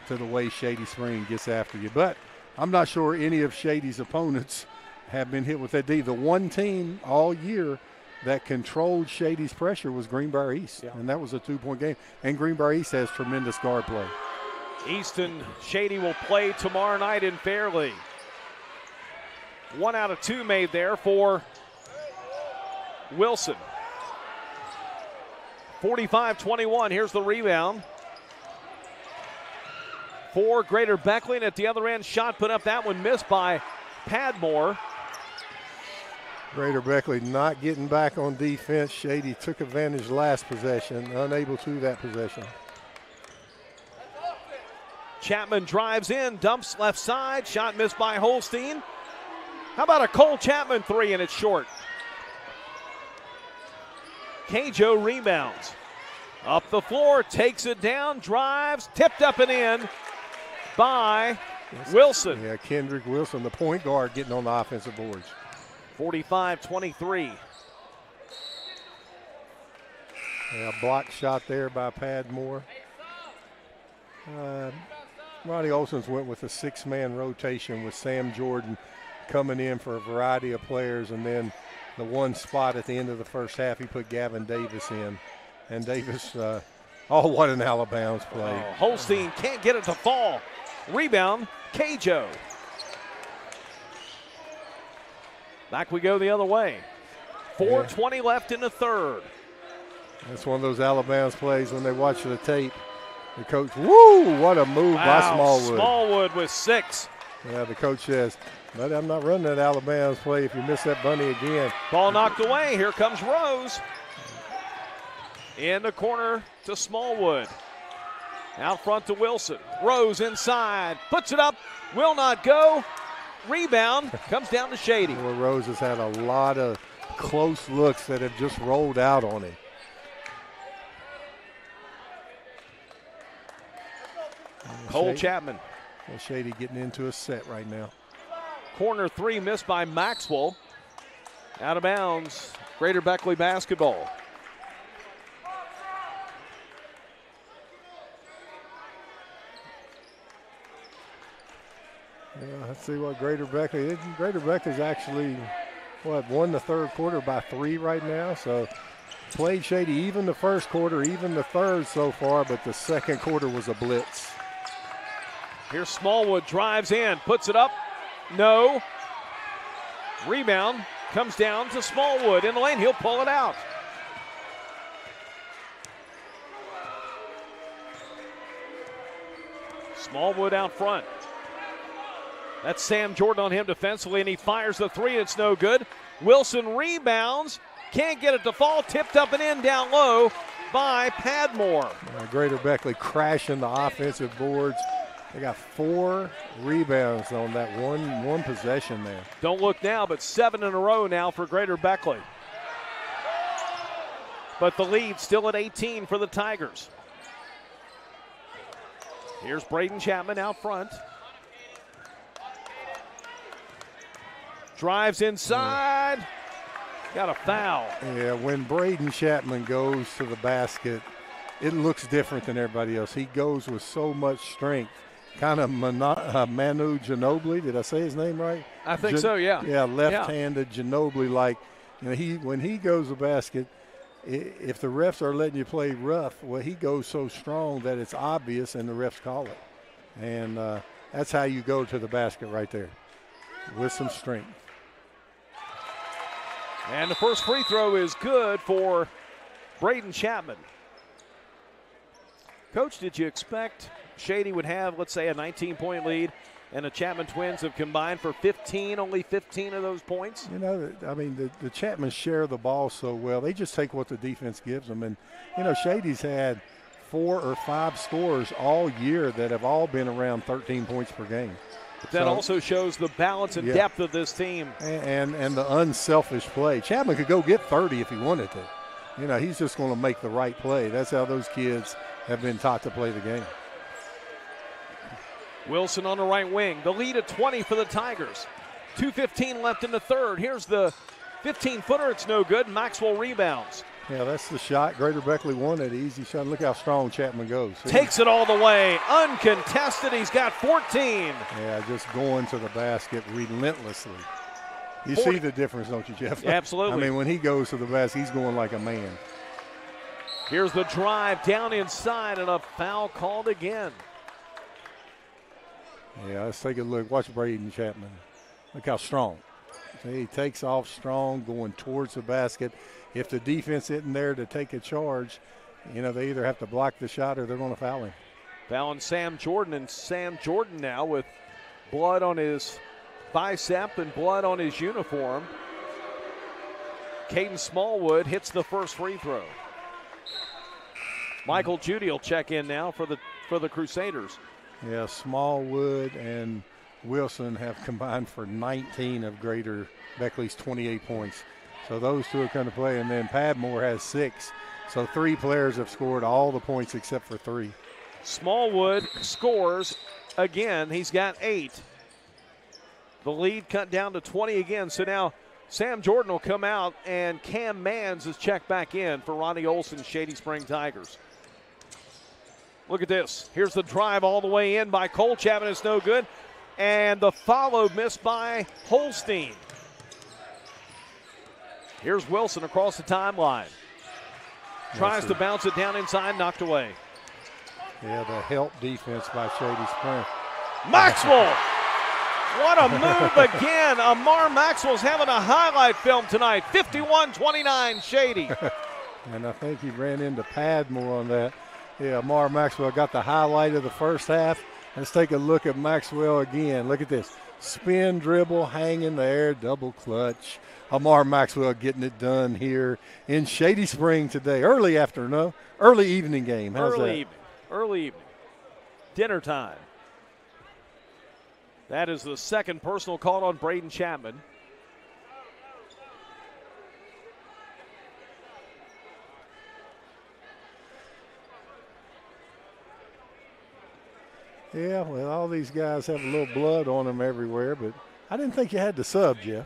Speaker 2: to the way Shady Spring gets after you. But I'm not sure any of Shady's opponents have been hit with that D. The one team all year that controlled Shady's pressure was Greenbrier East, and that was a 2-point game. And Greenbrier East has tremendous guard play.
Speaker 1: East and Shady will play tomorrow night in Fairleigh. 1 out of 2 made there for Wilson. 45-21. Here's the rebound for Greater Beckley, and at the other end, shot put up. That one missed by Padmore.
Speaker 2: Greater Beckley not getting back on defense. Shady took advantage last possession, unable to that possession.
Speaker 1: Chapman drives in, dumps left side, shot missed by Holstein. How about a Cole Chapman three, and it's short. Cajo rebounds. Up the floor, takes it down, drives, tipped up and in by Wilson.
Speaker 2: Yeah, Kendrick Wilson, the point guard, getting on the offensive boards.
Speaker 1: 45-23.
Speaker 2: Yeah, block shot there by Padmore. Ronnie Olson's went with a 6-man rotation with Sam Jordan coming in for a variety of players, and then the one spot at the end of the first half, he put Gavin Davis in. And Davis, what an out-of-bounds play.
Speaker 1: Holstein can't get it to fall. Rebound, Cajo. Back we go the other way. 4:20 left in the third.
Speaker 2: That's one of those out-of-bounds plays when they watch the tape. The coach, woo, what a move by Smallwood.
Speaker 1: Smallwood with 6.
Speaker 2: Yeah, the coach says, but I'm not running that out-of-bounds play if you miss that bunny again.
Speaker 1: Ball knocked away. Here comes Rose. In the corner to Smallwood. Out front to Wilson. Rose inside. Puts it up. Will not go. Rebound. Comes down to Shady.
Speaker 2: Well, Rose has had a lot of close looks that have just rolled out on him.
Speaker 1: Cole Chapman.
Speaker 2: Well, Shady getting into a set right now.
Speaker 1: Corner three missed by Maxwell. Out of bounds. Greater Beckley basketball.
Speaker 2: Yeah, let's see what Greater Beckley. Greater Beckley's actually, won the third quarter by 3 right now. So played Shady even the first quarter, even the third so far, but the second quarter was a blitz.
Speaker 1: Here's Smallwood, drives in, puts it up. No. Rebound comes down to Smallwood in the lane. He'll pull it out. Smallwood out front. That's Sam Jordan on him defensively, and he fires the three. It's no good. Wilson rebounds. Can't get it to fall. Tipped up and in down low by Padmore.
Speaker 2: Greater Beckley crashing the offensive boards. They got 4 rebounds on that one possession there.
Speaker 1: Don't look now, but 7 in a row now for Greater Beckley. But the lead still at 18 for the Tigers. Here's Braden Chapman out front. Drives inside. Got a foul.
Speaker 2: Yeah, when Braden Chapman goes to the basket, it looks different than everybody else. He goes with so much strength. Kind of Manu Ginobili. Did I say his name right?
Speaker 1: I think so, yeah.
Speaker 2: Yeah, left-handed Ginobili. Like, when he goes to the basket, if the refs are letting you play rough, well, he goes so strong that it's obvious and the refs call it. And that's how you go to the basket right there, with some strength.
Speaker 1: And the first free throw is good for Braden Chapman. Coach, did you expect Shady would have, let's say, a 19-point lead, and the Chapman twins have combined for 15, only 15 of those points?
Speaker 2: You know, I mean, the Chapmans share the ball so well. They just take what the defense gives them. And, you know, Shady's had 4 or 5 scorers all year that have all been around 13 points per game.
Speaker 1: But that also shows the balance and depth of this team.
Speaker 2: And the unselfish play. Chapman could go get 30 if he wanted to. You know, he's just going to make the right play. That's how those kids have been taught to play the game.
Speaker 1: Wilson on the right wing. The lead at 20 for the Tigers. 2:15 left in the third. Here's the 15-footer. It's no good. Maxwell rebounds.
Speaker 2: Yeah, that's the shot. Greater Beckley won it. Easy shot. Look how strong Chapman goes.
Speaker 1: Takes it all the way. Uncontested. He's got 14.
Speaker 2: Yeah, just going to the basket relentlessly. You
Speaker 1: 40.
Speaker 2: See the difference, don't you, Jeff?
Speaker 1: Absolutely.
Speaker 2: I mean, when he goes to the basket, he's going like a man.
Speaker 1: Here's the drive down inside, and a foul called again.
Speaker 2: Yeah, let's take a look. Watch Braden Chapman. Look how strong. See, he takes off strong, going towards the basket. If the defense isn't there to take a charge, you know, they either have to block the shot or they're going to foul him.
Speaker 1: Fouling Sam Jordan, and Sam Jordan now with blood on his bicep and blood on his uniform. Caden Smallwood hits the first free throw. Michael Judy will check in now for the Crusaders.
Speaker 2: Yeah, Smallwood and Wilson have combined for 19 of Greater Beckley's 28 points. So those two are going to play, and then Padmore has 6. So 3 players have scored all the points except for 3.
Speaker 1: Smallwood scores again. He's got 8. The lead cut down to 20 again. So now Sam Jordan will come out, and Cam Manns is checked back in for Ronnie Olson's Shady Spring Tigers. Look at this. Here's the drive all the way in by Cole Chapman. It's no good. And the follow missed by Holstein. Here's Wilson across the timeline. Tries to bounce it down inside, knocked away.
Speaker 2: Yeah, the help defense by Shady Spring.
Speaker 1: Maxwell! What a move again. Amar Maxwell's having a highlight film tonight. 51-29 Shady.
Speaker 2: And I think he ran into Padmore on that. Yeah, Amar Maxwell got the highlight of the first half. Let's take a look at Maxwell again. Look at this. Spin, dribble, hang in the air, double clutch. Amar Maxwell getting it done here in Shady Spring today. Early evening game. How's that?
Speaker 1: Early evening. Dinner time. That is the second personal call on Braden Chapman.
Speaker 2: Yeah, well, all these guys have a little blood on them everywhere, but I didn't think you had to sub, Jeff.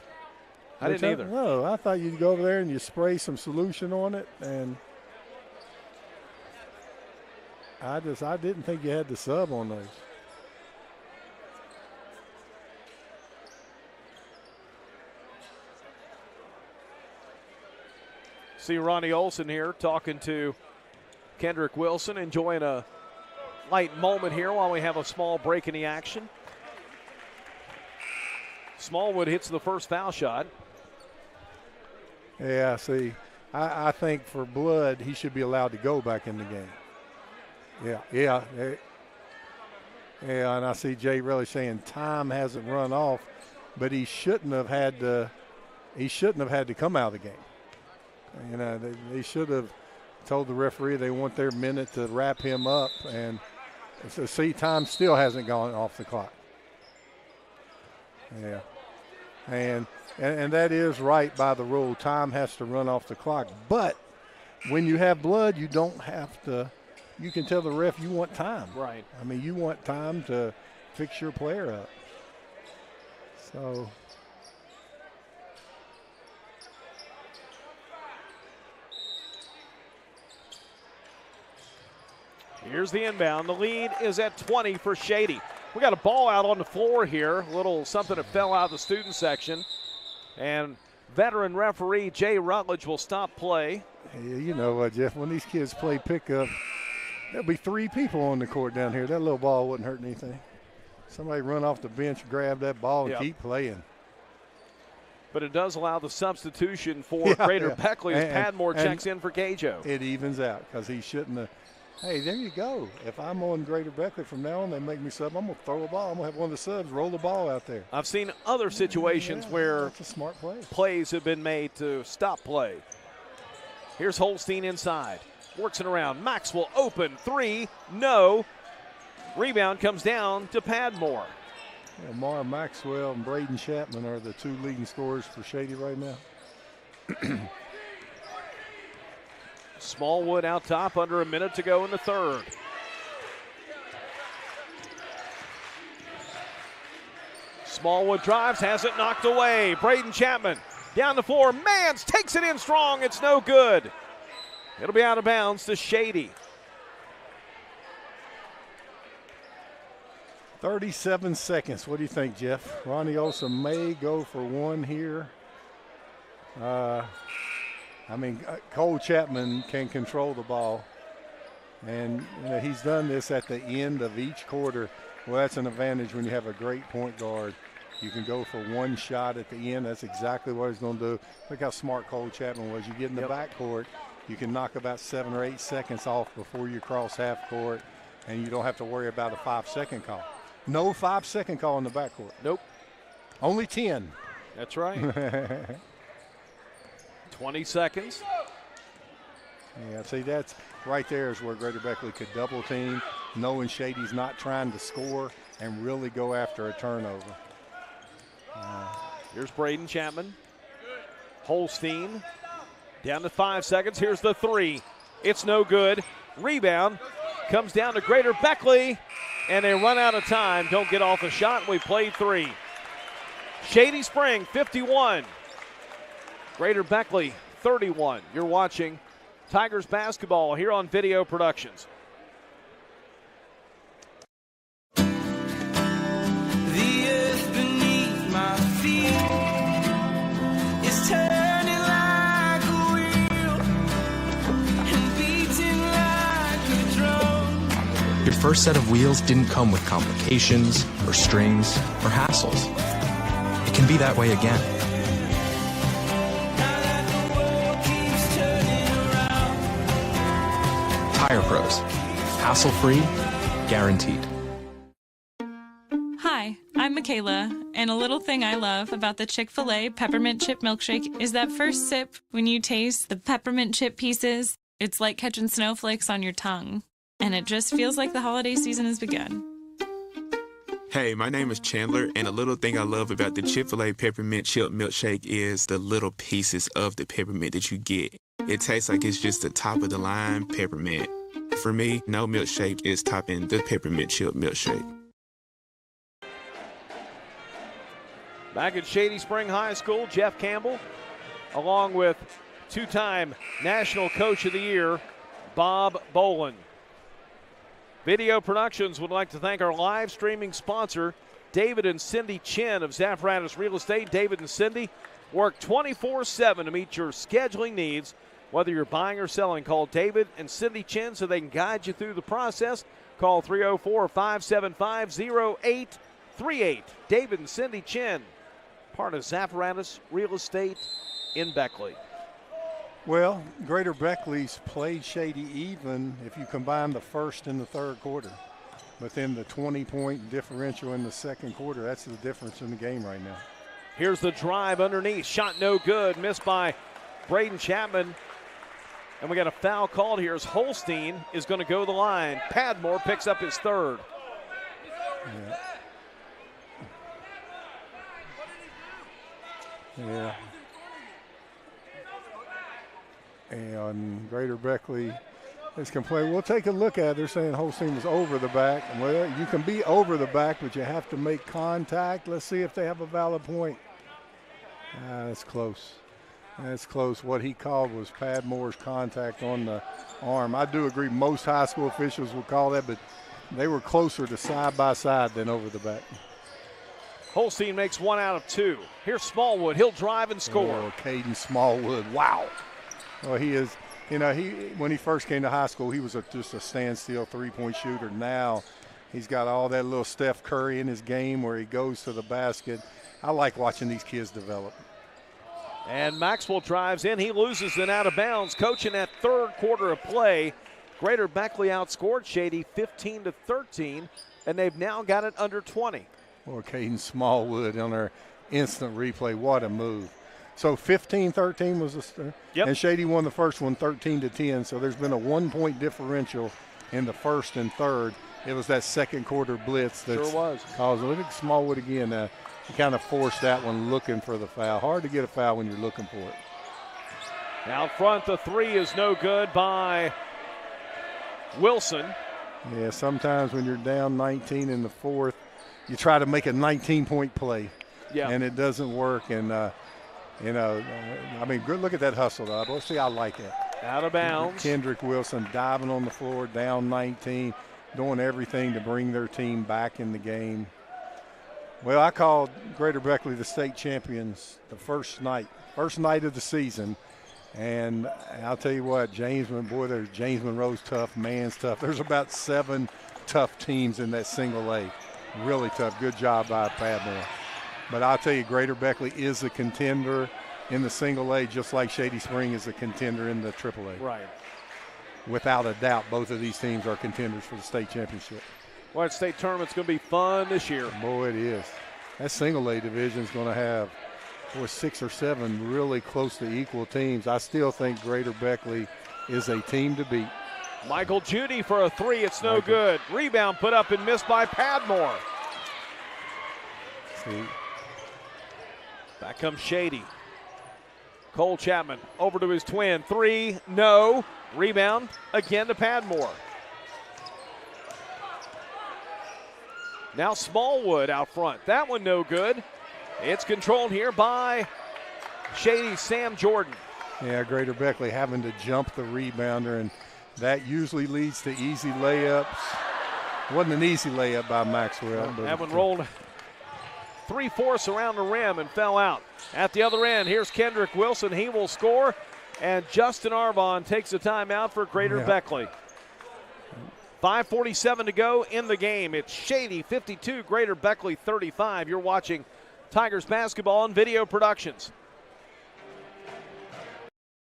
Speaker 1: I didn't either.
Speaker 2: No, I thought you'd go over there and you spray some solution on it, and I didn't think you had to sub on those.
Speaker 1: See Ronnie Olson here talking to Kendrick Wilson, enjoying a light moment here while we have a small break in the action. Smallwood hits the first foul shot.
Speaker 2: Yeah, see, I think for blood, he should be allowed to go back in the game. Yeah, and I see Jay really saying time hasn't run off, but he shouldn't have had to come out of the game. You know, they should have told the referee they want their minute to wrap him up, and so see, time still hasn't gone off the clock. Yeah, and that is right by the rule. Time has to run off the clock. But when you have blood, you don't have to. You can tell the ref you want time.
Speaker 1: Right.
Speaker 2: I mean, you want time to fix your player up. So.
Speaker 1: Here's the inbound. The lead is at 20 for Shady. We got a ball out on the floor here. A little something that fell out of the student section. And Veteran referee Jay Rutledge will stop play.
Speaker 2: Hey, you know what, Jeff, when these kids play pickup, there'll be 3 people on the court down here. That little ball wouldn't hurt anything. Somebody run off the bench, grab that ball, and keep playing.
Speaker 1: But it does allow the substitution for Greater Beckley as Padmore checks in for Cajo.
Speaker 2: It evens out because he shouldn't have. Hey, there you go. If I'm on Greater Beckley from now on, they make me sub, I'm going to throw a ball. I'm going to have one of the subs roll the ball out there.
Speaker 1: I've seen other situations where
Speaker 2: that's a smart play.
Speaker 1: Plays have been made to stop play. Here's Holstein inside. Works it around. Maxwell open. 3. No. Rebound comes down to Padmore.
Speaker 2: Yeah, Mara Maxwell and Braden Chapman are the 2 leading scorers for Shady right now.
Speaker 1: Smallwood out top, under a minute to go in the third. Smallwood drives, has it knocked away. Braden Chapman down the floor. Mans takes it in strong. It's no good. It'll be out of bounds to Shady.
Speaker 2: 37 seconds. What do you think, Jeff? Ronnie Olson may go for one here. Cole Chapman can control the ball. And he's done this at the end of each quarter. Well, that's an advantage when you have a great point guard. You can go for one shot at the end. That's exactly what he's going to do. Look how smart Cole Chapman was. You get in the backcourt, you can knock about 7 or 8 seconds off before you cross half court, and you don't have to worry about a 5-second call. No 5-second call in the backcourt.
Speaker 1: Nope.
Speaker 2: Only 10.
Speaker 1: That's right. 20 seconds.
Speaker 2: Yeah, see, that's right there is where Greater Beckley could double team, knowing Shady's not trying to score and really go after a turnover.
Speaker 1: Here's Braden Chapman. Holstein down to 5 seconds. Here's the 3. It's no good. Rebound comes down to Greater Beckley, and they run out of time. Don't get off a shot. We played 3. Shady Spring 51. Greater Beckley 31. You're watching Tigers basketball here on Video Productions.
Speaker 15: The earth beneath my feet is turning like a wheel and beating like a drum.
Speaker 3: Your first set of wheels didn't come with complications or strings or hassles. It can be that way again. Tire Pros. Hassle-free, guaranteed.
Speaker 17: Hi, I'm Michaela, and a little thing I love about the Chick-fil-A peppermint chip milkshake is that first sip when you taste the peppermint chip pieces. It's like catching snowflakes on your tongue, and it just feels like the holiday season has begun.
Speaker 18: Hey, my name is Chandler, and a little thing I love about the Chick-fil-A peppermint chip milkshake is the little pieces of the peppermint that you get. It tastes like it's just the top of the line peppermint. For me, no milkshake is topping the peppermint chip milkshake.
Speaker 1: Back at Shady Spring High School, Jeff Campbell, along with 2-time National Coach of the Year, Bob Boland. Video Productions would like to thank our live streaming sponsor, David and Cindy Chin of Zaffaratus Real Estate. David and Cindy work 24/7 to meet your scheduling needs. Whether you're buying or selling, call David and Cindy Chin so they can guide you through the process. Call 304-575-0838. David and Cindy Chin, part of Zaffaratus Real Estate in Beckley.
Speaker 2: Well, Greater Beckley's played Shady even if you combine the first and the third quarter. But then the 20-point differential in the second quarter, that's the difference in the game right now.
Speaker 1: Here's the drive underneath. Shot no good. Missed by Braden Chapman. And we got a foul called here as Holstein is going to go to the line. Padmore picks up his third.
Speaker 2: Yeah. And Greater Beckley is complaining. We'll take a look at it. They're saying Holstein was over the back. Well, you can be over the back, but you have to make contact. Let's see if they have a valid point. That's close. That's close. What he called was Padmore's contact on the arm. I do agree most high school officials would call that, but they were closer to side by side than over the back.
Speaker 1: Holstein makes 1 out of 2. Here's Smallwood. He'll drive and score.
Speaker 2: Oh, Caden Smallwood. Wow. Well, he is, when he first came to high school, he was just a standstill three-point shooter. Now he's got all that little Steph Curry in his game where he goes to the basket. I like watching these kids develop.
Speaker 1: And Maxwell drives in. He loses it out of bounds. Coach in that third quarter of play. Greater Beckley outscored Shady 15-13, and they've now got it under 20.
Speaker 2: Well, Caden Smallwood on our instant replay. What a move. So 15-13 was the
Speaker 1: yep.
Speaker 2: And Shady won the first one 13-10. So there's been a 1-point differential in the first and third. It was that second quarter blitz that
Speaker 1: sure was.
Speaker 2: caused. Look at Smallwood again. He kind of forced that one looking for the foul. Hard to get a foul when you're looking for it.
Speaker 1: Out front, the three is no good by Wilson.
Speaker 2: Yeah, sometimes when you're down 19 in the fourth, you try to make a 19-point play, and it doesn't work. And, good look at that hustle, though. Let's see, I like it.
Speaker 1: Out of bounds.
Speaker 2: Kendrick Wilson diving on the floor, down 19, doing everything to bring their team back in the game. Well, I called Greater Beckley the state champions the first night of the season. And I'll tell you what, there's James Monroe's tough, Mann's tough. There's about 7 tough teams in that single A. Really tough. Good job by Padmore. But I'll tell you, Greater Beckley is a contender in the single A, just like Shady Spring is a contender in the triple A.
Speaker 1: Right.
Speaker 2: Without a doubt, both of these teams are contenders for the state championship.
Speaker 1: Well, that state tournament's going to be fun this year.
Speaker 2: Boy, it is. That single A division is going to have 6 or 7 really close to equal teams. I still think Greater Beckley is a team to beat.
Speaker 1: Michael Judy for a three. It's no good. Rebound put up and missed by Padmore.
Speaker 2: See.
Speaker 1: Back comes Shady. Cole Chapman over to his twin. Three, no. Rebound again to Padmore. Now Smallwood out front. That one no good. It's controlled here by Shady's Sam Jordan.
Speaker 2: Yeah, Greater Beckley having to jump the rebounder, and that usually leads to easy layups. It wasn't an easy layup by Maxwell.
Speaker 1: That one rolled 3/4 around the rim and fell out. At the other end, here's Kendrick Wilson. He will score, and Justin Arbon takes a timeout for Greater Beckley. 5:47 to go in the game. It's Shady 52, Greater Beckley 35. You're watching Tigers basketball and video productions.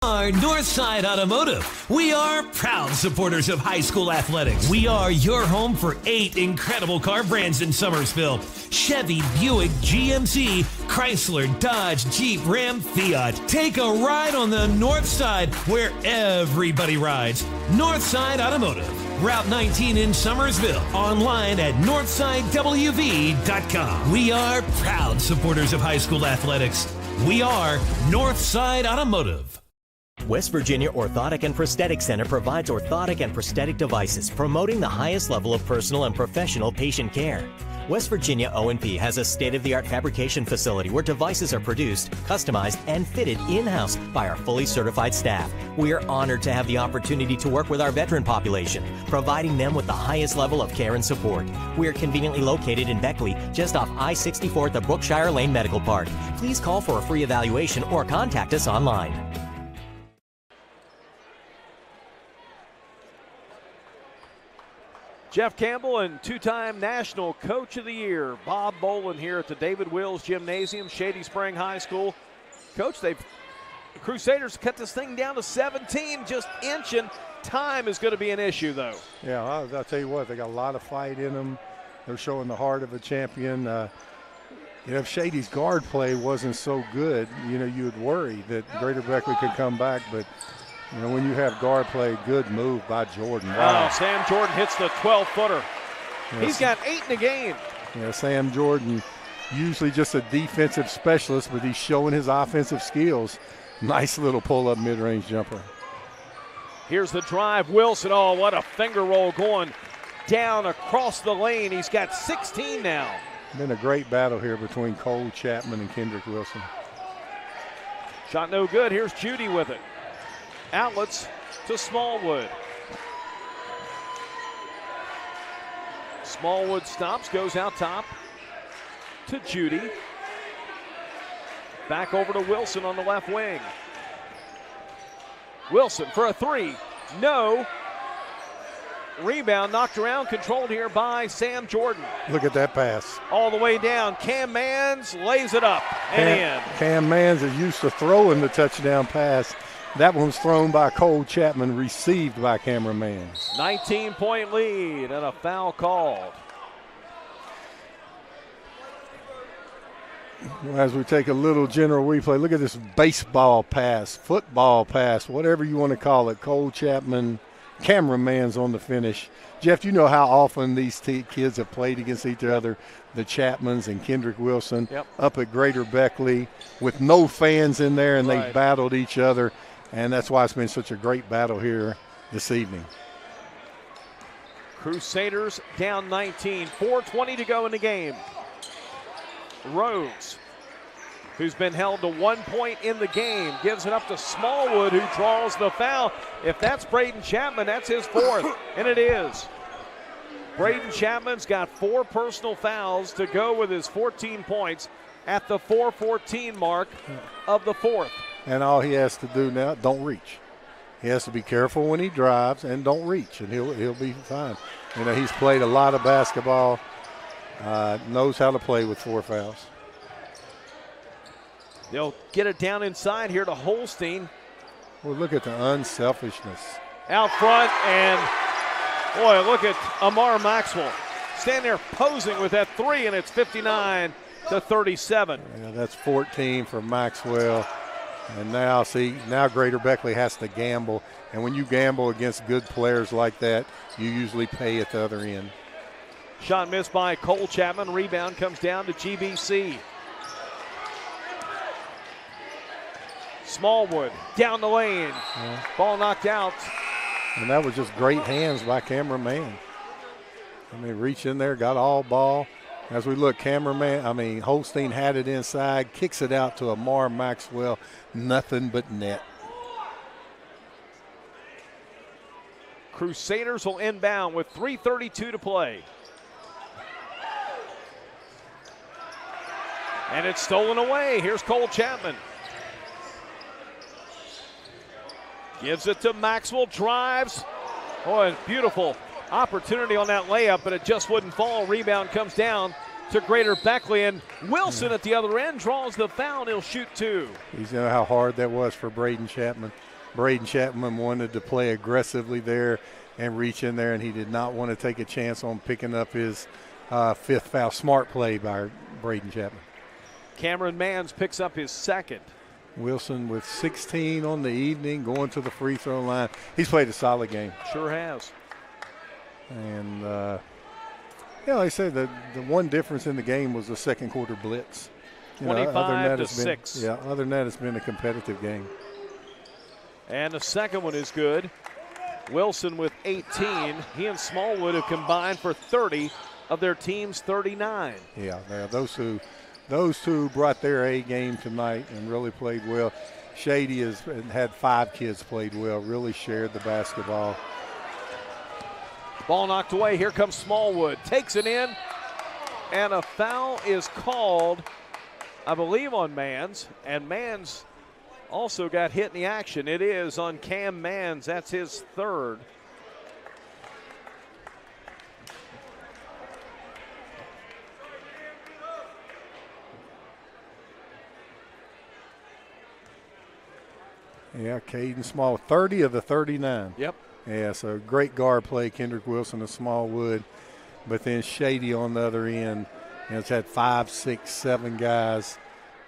Speaker 6: Our Northside Automotive. We are proud supporters of high school athletics. We are your home for 8 incredible car brands in Summersville: Chevy, Buick, GMC, Chrysler, Dodge, Jeep, Ram, Fiat. Take a ride on the North Side where everybody rides. Northside Automotive, Route 19 in Summersville. Online at northsidewv.com. We are proud supporters of high school athletics. We are Northside Automotive.
Speaker 7: West Virginia Orthotic and Prosthetic Center provides orthotic and prosthetic devices, promoting the highest level of personal and professional patient care. West Virginia O&P has a state-of-the-art fabrication facility where devices are produced, customized, and fitted in-house by our fully certified staff. We are honored to have the opportunity to work with our veteran population, providing them with the highest level of care and support. We are conveniently located in Beckley, just off I-64 at the Brookshire Lane Medical Park. Please call for a free evaluation or contact us online.
Speaker 1: Jeff Campbell and two-time National Coach of the Year, Bob Bolin, here at the David Wills Gymnasium, Shady Spring High School. Coach, the Crusaders cut this thing down to 17, just inching. Time is going to be an issue, though.
Speaker 2: Yeah, I'll tell you what, they got a lot of fight in them. They're showing the heart of a champion. If Shady's guard play wasn't so good, you would worry that Greater Beckley could come back, but when you have guard play, good move by Jordan.
Speaker 1: Wow. Sam Jordan hits the 12-footer. Yes. He's got 8 in the game.
Speaker 2: Yeah, Sam Jordan, usually just a defensive specialist, but he's showing his offensive skills. Nice little pull-up mid-range jumper.
Speaker 1: Here's the drive. Wilson, what a finger roll going down across the lane. He's got 16 now.
Speaker 2: Been a great battle here between Cole Chapman and Kendrick Wilson.
Speaker 1: Shot no good. Here's Judy with it. Outlets to Smallwood. Smallwood stops, goes out top. to Judy. Back over to Wilson on the left wing. Wilson for a three. No. Rebound knocked around, controlled here by Sam Jordan.
Speaker 2: Look at that pass.
Speaker 1: All the way down. Cam Mans lays it up and in.
Speaker 2: Cam Mans is used to throwing the touchdown pass. That one's thrown by Cole Chapman, received by Cameron Mans.
Speaker 1: 19-point lead and a foul called.
Speaker 2: As we take a little general replay, look at this baseball pass, football pass, whatever you want to call it. Cole Chapman, Cameron Mans on the finish. Jeff, you know how often these kids have played against each other, the Chapmans and Kendrick Wilson, up at Greater Beckley with no fans in there, and they battled each other, and that's why it's been such a great battle here this evening.
Speaker 1: Crusaders down 19, 4:20 to go in the game. Rose, who's been held to 1 point in the game, gives it up to Smallwood, who draws the foul. If that's Braden Chapman, that's his fourth, and it is. Braden Chapman's got 4 personal fouls to go with his 14 points at the 4:14 mark of the fourth.
Speaker 2: And all he has to do now, don't reach. He has to be careful when he drives and don't reach, and he'll be fine. You know, he's played a lot of basketball. Knows how to play with 4 fouls.
Speaker 1: They'll get it down inside here to Holstein.
Speaker 2: Well, look at the unselfishness.
Speaker 1: Out front, and boy, look at Amar Maxwell. Standing there posing with that three, and it's 59-37.
Speaker 2: Yeah, that's 14 for Maxwell. And now, now Greater Beckley has to gamble. And when you gamble against good players like that, you usually pay at the other end.
Speaker 1: Shot missed by Cole Chapman. Rebound comes down to GBC. Smallwood down the lane. Ball knocked out.
Speaker 2: And that was just great hands by Cameron Mann. I mean, reach in there, got all ball. As we look, Holstein had it inside, kicks it out to Amar Maxwell. Nothing but net.
Speaker 1: Crusaders will inbound with 3:32 to play. And it's stolen away. Here's Cole Chapman. Gives it to Maxwell, drives. Boy, beautiful opportunity on that layup, but it just wouldn't fall. Rebound comes down to Greater Beckley, and Wilson at the other end draws the foul, and he'll shoot 2.
Speaker 2: You know how hard that was for Braden Chapman. Braden Chapman wanted to play aggressively there and reach in there, and he did not want to take a chance on picking up his 5th foul. Smart play by Braden Chapman.
Speaker 1: Cameron Mans picks up his 2nd.
Speaker 2: Wilson with 16 on the evening, going to the free throw line. He's played a solid game.
Speaker 1: Sure has.
Speaker 2: And, like I said, the one difference in the game was the second quarter blitz.
Speaker 1: 25-6.
Speaker 2: Other than that, it's been a competitive game.
Speaker 1: And the second one is good. Wilson with 18. He and Smallwood have combined for 30 of their team's 39.
Speaker 2: Yeah, those two brought their A game tonight and really played well. Shady has had 5 kids played well, really shared the basketball.
Speaker 1: Ball knocked away. Here comes Smallwood. Takes it in. And a foul is called, I believe, on Mans. And Mans also got hit in the action. It is on Cam Mans. That's his 3rd.
Speaker 2: Yeah, Caden Small, 30 of the 39.
Speaker 1: Yep.
Speaker 2: Yeah, so great guard play, Kendrick Wilson and Smallwood. But then Shady on the other end. It's had 5, 6, 7 guys.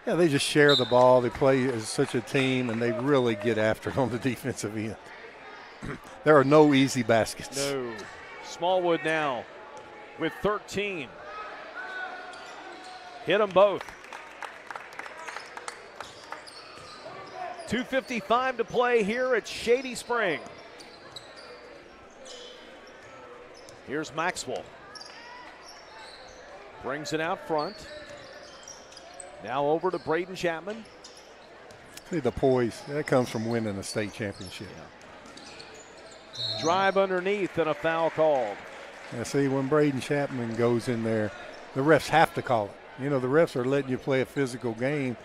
Speaker 2: Yeah, they just share the ball. They play as such a team, and they really get after it on the defensive end. There are no easy baskets.
Speaker 1: No. Smallwood now with 13. Hit them both. 2:55 to play here at Shady Spring. Here's Maxwell. Brings it out front. Now over to Braden Chapman.
Speaker 2: See the poise. That comes from winning a state championship.
Speaker 1: Yeah. Drive underneath and a foul called.
Speaker 2: Yeah, see, when Braden Chapman goes in there, the refs have to call it. You know, the refs are letting you play a physical game,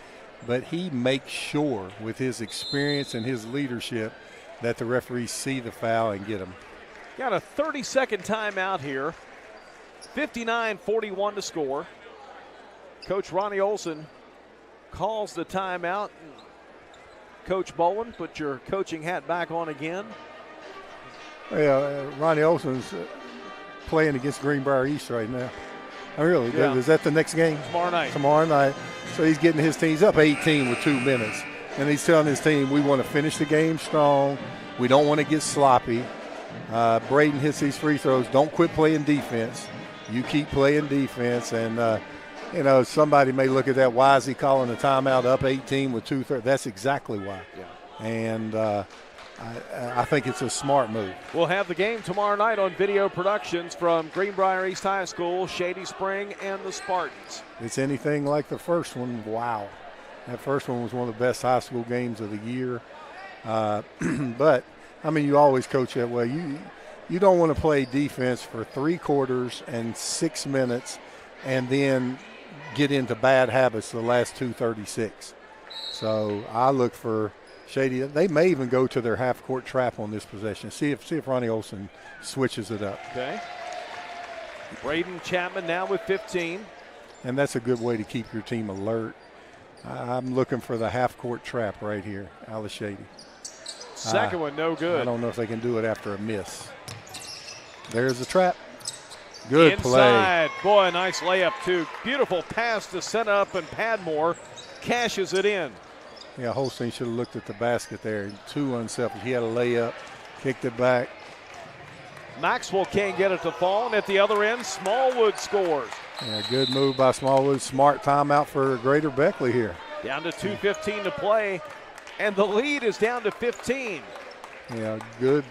Speaker 2: but he makes sure with his experience and his leadership that the referees see the foul and get them.
Speaker 1: Got a 30-second timeout here. 59-41 to score. Coach Ronnie Olson calls the timeout. Coach Bowen, put your coaching hat back on again.
Speaker 2: Yeah, Ronnie Olson's playing against Greenbrier East right now. Really?
Speaker 1: Yeah.
Speaker 2: Is that the next game?
Speaker 1: Tomorrow night.
Speaker 2: Tomorrow night. So he's getting his team. He's up 18 with 2 minutes. And he's telling his team, we want to finish the game strong. We don't want to get sloppy. Braden hits these free throws. Don't quit playing defense. You keep playing defense. And, you know, somebody may look at that. Why is he calling a timeout up 18 with 2:30? That's exactly why.
Speaker 1: Yeah.
Speaker 2: And I think it's a smart move.
Speaker 1: We'll have the game tomorrow night on video productions from Greenbrier East High School, Shady Spring, and the Spartans.
Speaker 2: It's anything like the first one, wow. That first one was one of the best high school games of the year. But, I mean, you always coach that way. You don't want to play defense for 3 quarters and 6 minutes and then get into bad habits the last 2:36. So I look for Shady. They may even go to their half-court trap on this possession. See if Ronnie Olson switches it up.
Speaker 1: Okay. Braden Chapman now with 15.
Speaker 2: And that's a good way to keep your team alert. I'm looking for the half-court trap right here, out of Shady.
Speaker 1: Second one, no good.
Speaker 2: I don't know if they can do it after a miss. There's the trap. Good
Speaker 1: Inside. Boy, a nice layup, too. Beautiful pass to set up, and Padmore cashes it in.
Speaker 2: Yeah, Holstein should have looked at the basket there. Too unselfish. He had a layup, kicked it back.
Speaker 1: Maxwell can't get it to fall, and at the other end, Smallwood scores.
Speaker 2: Yeah, good move by Smallwood. Smart timeout for Greater Beckley here.
Speaker 1: Down to 2:15 to play, and the lead is down to 15.
Speaker 2: Yeah, good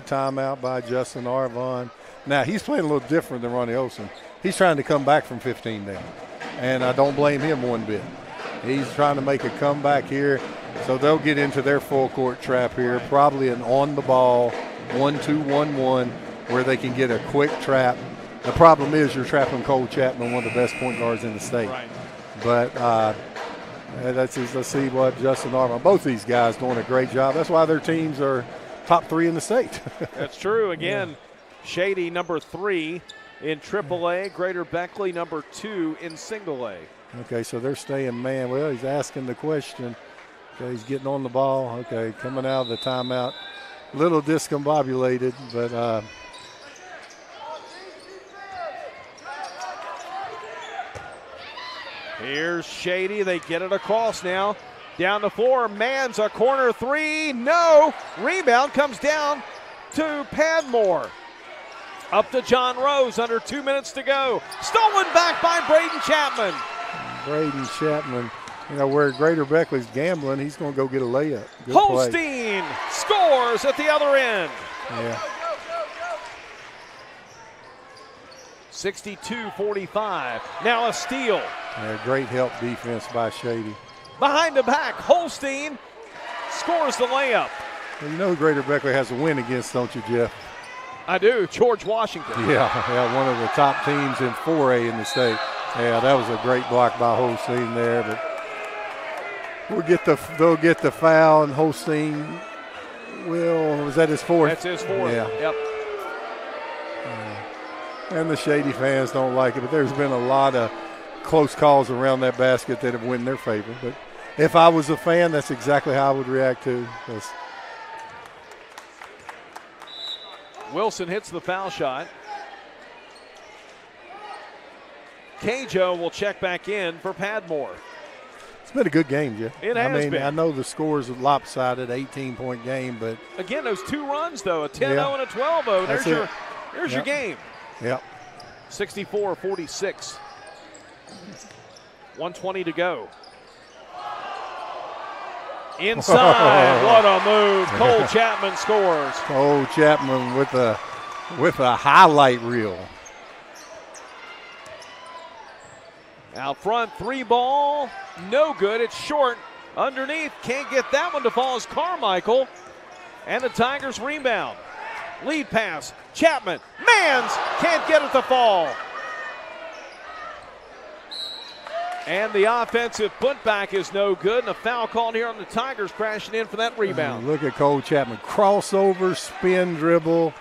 Speaker 2: timeout by Justin Arvon. Now, he's playing a little different than Ronnie Olson. He's trying to come back from 15 down, and I don't blame him one bit. He's trying to make a comeback here, so they'll get into their full-court trap here, probably an on-the-ball 1-2-1-1 where they can get a quick trap. The problem is you're trapping Cole Chapman, one of the best point guards in the state.
Speaker 1: Right.
Speaker 2: But let's see what Justin Arvon, both these guys doing a great job. That's why their teams are top 3 in the state.
Speaker 1: That's true. Again, Shady number 3 in AAA, Greater Beckley number 2 in single A.
Speaker 2: Okay, so they're staying man. Well, he's asking the question. Okay, he's getting on the ball. Okay, coming out of the timeout. A little discombobulated, but
Speaker 1: here's Shady. They get it across now. Down the floor. Mann's a corner 3. No. Rebound comes down to Padmore. Up to John Rose. Under 2 minutes to go. Stolen back by Braden Chapman.
Speaker 2: Braden Chapman, you know, where Greater Beckley's gambling, he's going to go get a layup. Good
Speaker 1: Holstein scores at the other end.
Speaker 2: Yeah.
Speaker 1: 62-45. Now a steal.
Speaker 2: Yeah, great help defense by Shady.
Speaker 1: Behind the back, Holstein scores the layup.
Speaker 2: Well, you know who Greater Beckley has a win against, don't you, Jeff?
Speaker 1: I do. George Washington.
Speaker 2: Yeah, one of the top teams in 4A in the state. Yeah, that was a great block by Holstein there, but they'll get the foul, and Holstein was that his 4th?
Speaker 1: That's his 4th.
Speaker 2: Yeah.
Speaker 1: Yep.
Speaker 2: And the Shady fans don't like it, but there's been a lot of close calls around that basket that have went in their favor. But if I was a fan, that's exactly how I would react to this.
Speaker 1: Wilson hits the foul shot. Cajo will check back in for Padmore.
Speaker 2: It's been a good game, Jeff.
Speaker 1: It has been.
Speaker 2: I know the score's a lopsided 18-point game, but
Speaker 1: again, those 2 runs, though, a 10-0 and a 12-0. There's your game.
Speaker 2: Yep.
Speaker 1: 64-46. 1:20 to go. Inside, what a move. Cole Chapman scores.
Speaker 2: Cole Chapman with a highlight reel.
Speaker 1: Out front, 3 ball, no good. It's short. Underneath, can't get that one to fall as Carmichael. And the Tigers rebound. Lead pass, Chapman. Mans can't get it to fall. And the offensive putback is no good, and a foul called here on the Tigers, crashing in for that rebound.
Speaker 2: Look at Cole Chapman. Crossover, spin dribble,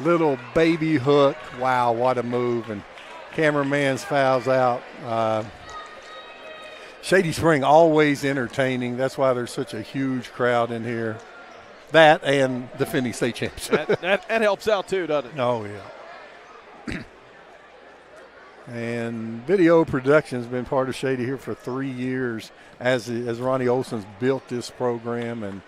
Speaker 2: little baby hook. Wow, what a move. And cameraman's fouls out. Shady Spring always entertaining. That's why there's such a huge crowd in here. That and defending state champs.
Speaker 1: that helps out too, doesn't it?
Speaker 2: Oh, yeah. And video production has been part of Shady here for 3 years as Ronnie Olson's built this program, and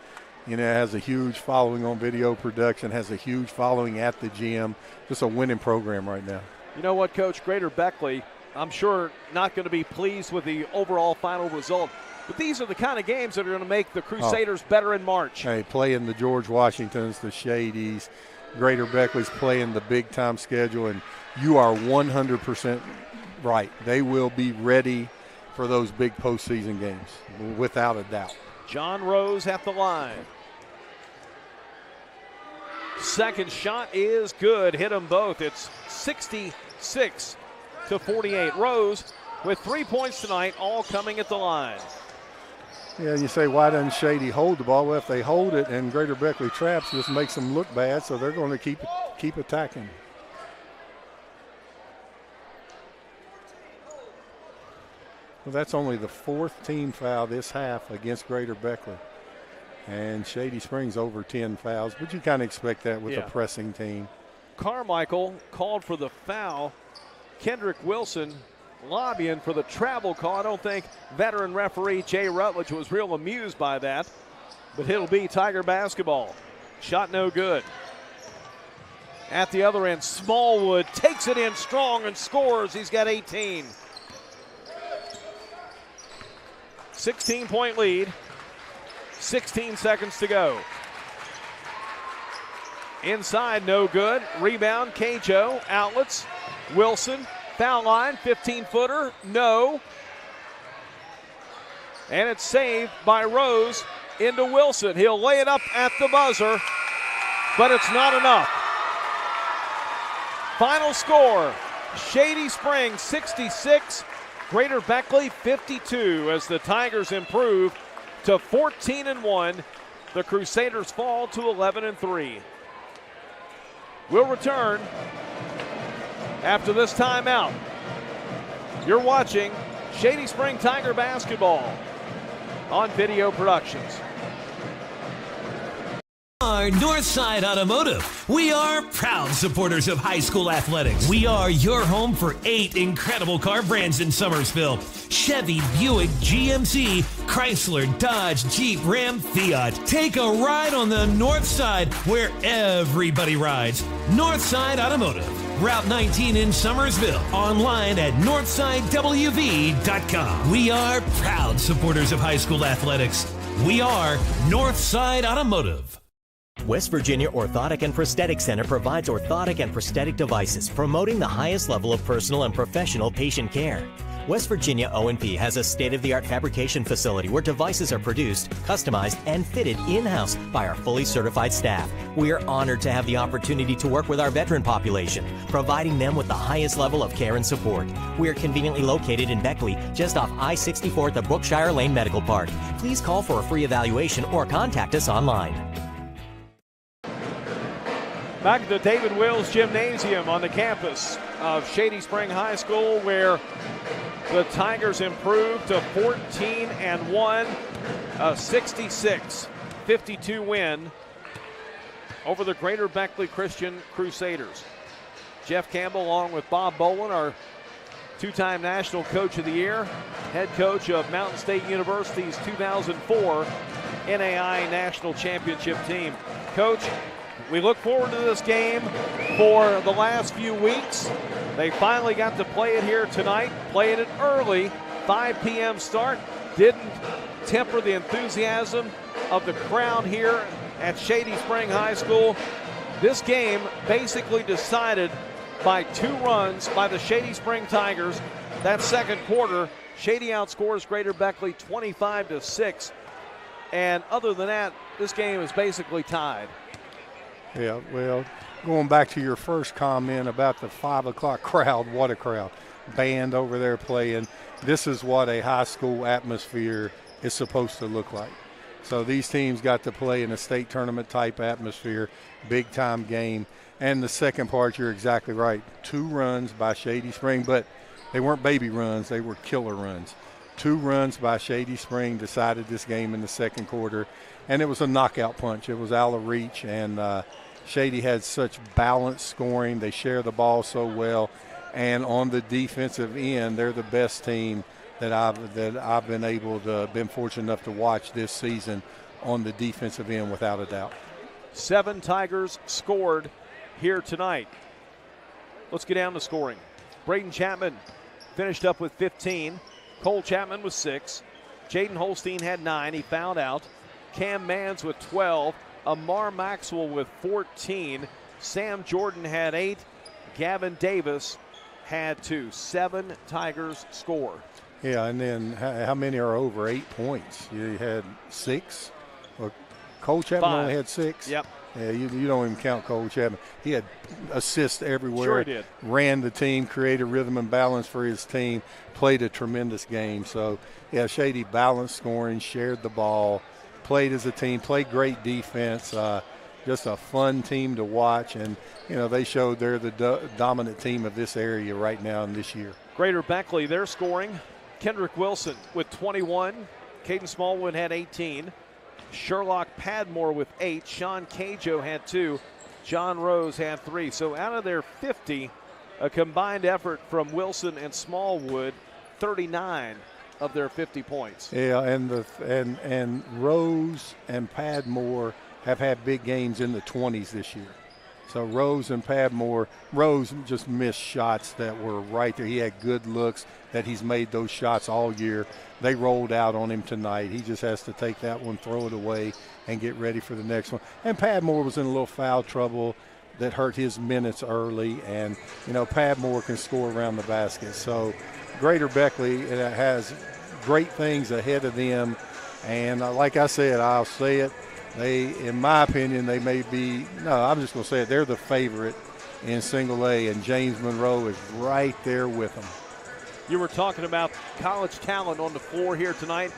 Speaker 2: has a huge following on video production, has a huge following at the gym. Just a winning program right now.
Speaker 1: You know what, Coach? Greater Beckley, I'm sure not going to be pleased with the overall final result, but these are the kind of games that are going to make the Crusaders better in March.
Speaker 2: Hey, playing the George Washingtons, the Shadys, Greater Beckley's playing the big-time schedule, and you are 100% right. They will be ready for those big postseason games, without a doubt.
Speaker 1: John Rose at the line. Second shot is good. Hit them both. It's 66-48. Rose with 3 points tonight, all coming at the line.
Speaker 2: Yeah, you say, why doesn't Shady hold the ball? Well, if they hold it and Greater Beckley traps, just makes them look bad, so they're going to keep attacking. Well, that's only the fourth team foul this half against Greater Beckley. And Shady Springs over 10 fouls, but you kind of expect that with a pressing team.
Speaker 1: Carmichael called for the foul. Kendrick Wilson lobbying for the travel call. I don't think veteran referee Jay Rutledge was real amused by that, but it'll be Tiger basketball. Shot no good. At the other end, Smallwood takes it in strong and scores. He's got 18. 16-point lead. 16 seconds to go. Inside, no good. Rebound, Cajo. Outlets. Wilson. Foul line, 15-footer. No. And it's saved by Rose into Wilson. He'll lay it up at the buzzer, but it's not enough. Final score, Shady Springs 66, Greater Beckley 52, as the Tigers improve to 14-1. The Crusaders fall to 11-3. We'll return after this timeout. You're watching Shady Spring Tiger basketball on Video Productions.
Speaker 6: Our Northside Automotive. We are proud supporters of high school athletics. We are your home for 8 incredible car brands in Summersville: Chevy, Buick, GMC, Chrysler, Dodge, Jeep, Ram, Fiat. Take a ride on the North Side, where everybody rides. Northside Automotive, Route 19 in Summersville. Online at northsidewv.com. We are proud supporters of high school athletics. We are Northside Automotive.
Speaker 7: West Virginia Orthotic and Prosthetic Center provides orthotic and prosthetic devices, promoting the highest level of personal and professional patient care. West Virginia O&P has a state-of-the-art fabrication facility where devices are produced, customized, and fitted in-house by our fully certified staff. We are honored to have the opportunity to work with our veteran population, providing them with the highest level of care and support. We are conveniently located in Beckley, just off I-64 at the Brookshire Lane Medical Park. Please call for a free evaluation or contact us online.
Speaker 1: Back at the David Wills Gymnasium on the campus of Shady Spring High School, where the Tigers improved to 14-1, a 66-52 win over the Greater Beckley Christian Crusaders. Jeff Campbell, along with Bob Boland, our two-time National Coach of the Year, head coach of Mountain State University's 2004 NAI National Championship team. Coach, we look forward to this game for the last few weeks. They finally got to play it here tonight, played it early, 5 p.m. start. Didn't temper the enthusiasm of the crowd here at Shady Spring High School. This game basically decided by 2 runs by the Shady Spring Tigers. That second quarter, Shady outscores Greater Beckley 25-6. And other than that, this game is basically tied.
Speaker 2: Yeah, well, going back to your first comment about the 5 o'clock crowd, what a crowd. Band over there playing. this is what a high school atmosphere is supposed to look like. So these teams got to play in a state tournament type atmosphere, big time game. And the second part, you're exactly right. 2 runs by Shady Spring, but they weren't baby runs, they were killer runs. 2 runs by Shady Spring decided this game in the second quarter, and it was a knockout punch. It was out of reach, and Shady had such balanced scoring. They share the ball so well, and on the defensive end, they're the best team that I've been fortunate enough to watch this season on the defensive end, without a doubt.
Speaker 1: 7 Tigers scored here tonight. Let's get down to scoring. Braden Chapman finished up with 15. Cole Chapman with 6. Jaden Holstein had 9. He fouled out. Cam Manns with 12. Amar Maxwell with 14. Sam Jordan had 8. Gavin Davis had 2. 7 Tigers score.
Speaker 2: Yeah, and then how many are over 8 points? You had 6. Well, Cole Chapman
Speaker 1: 5.
Speaker 2: only had 6.
Speaker 1: Yep.
Speaker 2: Yeah, you don't even count Cole Chapman. He had assists everywhere.
Speaker 1: Sure he did.
Speaker 2: Ran the team, created rhythm and balance for his team, played a tremendous game. So, yeah, Shady balanced scoring, shared the ball, played as a team, played great defense. Just a fun team to watch. And, you know, they showed they're the dominant team of this area right now and this year.
Speaker 1: Greater Beckley, they're scoring. Kendrick Wilson with 21. Caden Smallwood had 18. Sherlock Padmore with 8. Sean Cajo had 2. John Rose had 3. So out of their 50, a combined effort from Wilson and Smallwood, 39 of their 50 points.
Speaker 2: Yeah, and Rose and Padmore have had big games in the 20s this year. So Rose and Padmore, Rose just missed shots that were right there. He had good looks that he's made those shots all year. They rolled out on him tonight. He just has to take that one, throw it away, and get ready for the next one. And Padmore was in a little foul trouble that hurt his minutes early. And, you know, Padmore can score around the basket. So Greater Beckley has great things ahead of them. And like I said, I'll say it, in my opinion, I'm just going to say it, they're the favorite in single A, and James Monroe is right there with them.
Speaker 1: You were talking about college talent on the floor here tonight.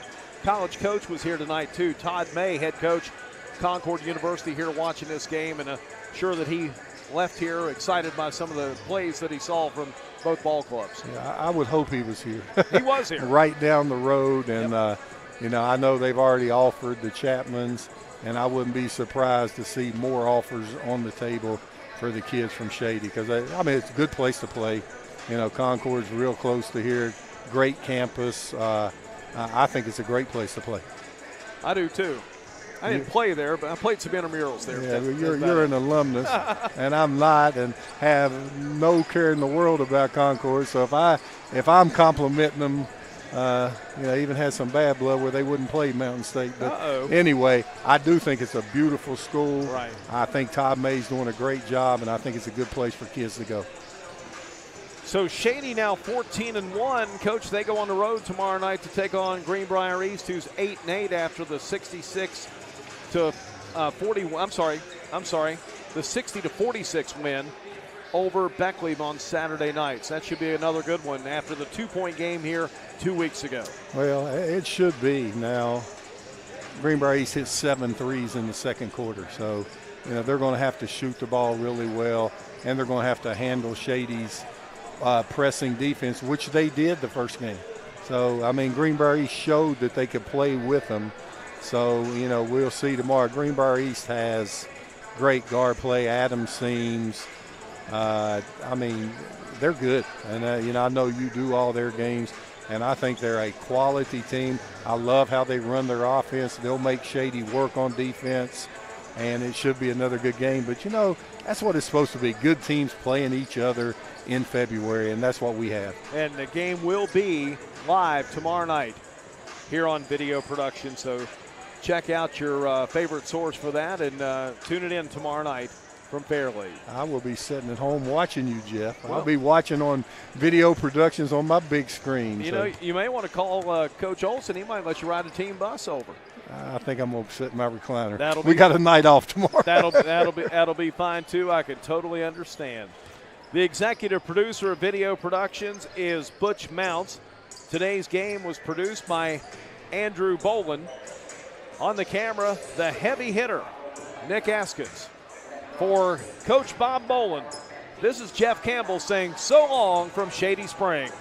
Speaker 1: College coach was here tonight, too. Todd May, head coach, Concord University, here watching this game, and sure that he left here excited by some of the plays that he saw from both ball clubs.
Speaker 2: Yeah, I would hope he was here.
Speaker 1: He was here.
Speaker 2: Right down the road, and, you know, I know they've already offered the Chapmans, and I wouldn't be surprised to see more offers on the table for the kids from Shady, because, it's a good place to play. You know, Concord's real close to here, great campus. I think it's a great place to play.
Speaker 1: I do, too. I didn't play there, but I played some intramurals there.
Speaker 2: Yeah, you're an alumnus, and I'm not, and have no care in the world about Concord. So if I'm complimenting them, even had some bad blood where they wouldn't play Mountain State. But anyway, I do think it's a beautiful school.
Speaker 1: Right.
Speaker 2: I think Todd May's doing a great job, and I think it's a good place for kids to go.
Speaker 1: So Shady now 14-1. Coach, they go on the road tomorrow night to take on Greenbrier East, who's 8-8 after the 66 to 40. I'm sorry, the 60-46 win over Beckley on Saturday nights. That should be another good one after the 2-point game here 2 weeks ago.
Speaker 2: Well, it should be. Now, Greenbrier East hit 7 threes in the second quarter, so they're going to have to shoot the ball really well, and they're going to have to handle Shady's pressing defense, which they did the first game. So, Greenbrier East showed that they could play with them. So, we'll see tomorrow. Greenbrier East has great guard play. Adam Seams. They're good. And, I know you do all their games, and I think they're a quality team. I love how they run their offense. They'll make Shady work on defense, and it should be another good game. But, that's what it's supposed to be, good teams playing each other in February, and that's what we have.
Speaker 1: And the game will be live tomorrow night here on Video Production. So check out your favorite source for that, and tune it in tomorrow night from Fairleigh.
Speaker 2: I will be sitting at home watching you, Jeff. I'll be watching on Video Productions on my big screen.
Speaker 1: You may want to call Coach Olson. He might let you ride a team bus over.
Speaker 2: I think I'm going to sit in my recliner. We got a night off tomorrow.
Speaker 1: That'll be fine, too. I can totally understand. The executive producer of Video Productions is Butch Mounts. Today's game was produced by Andrew Boland. On the camera, the heavy hitter, Nick Askins. For Coach Bob Boland, this is Jeff Campbell saying so long from Shady Springs.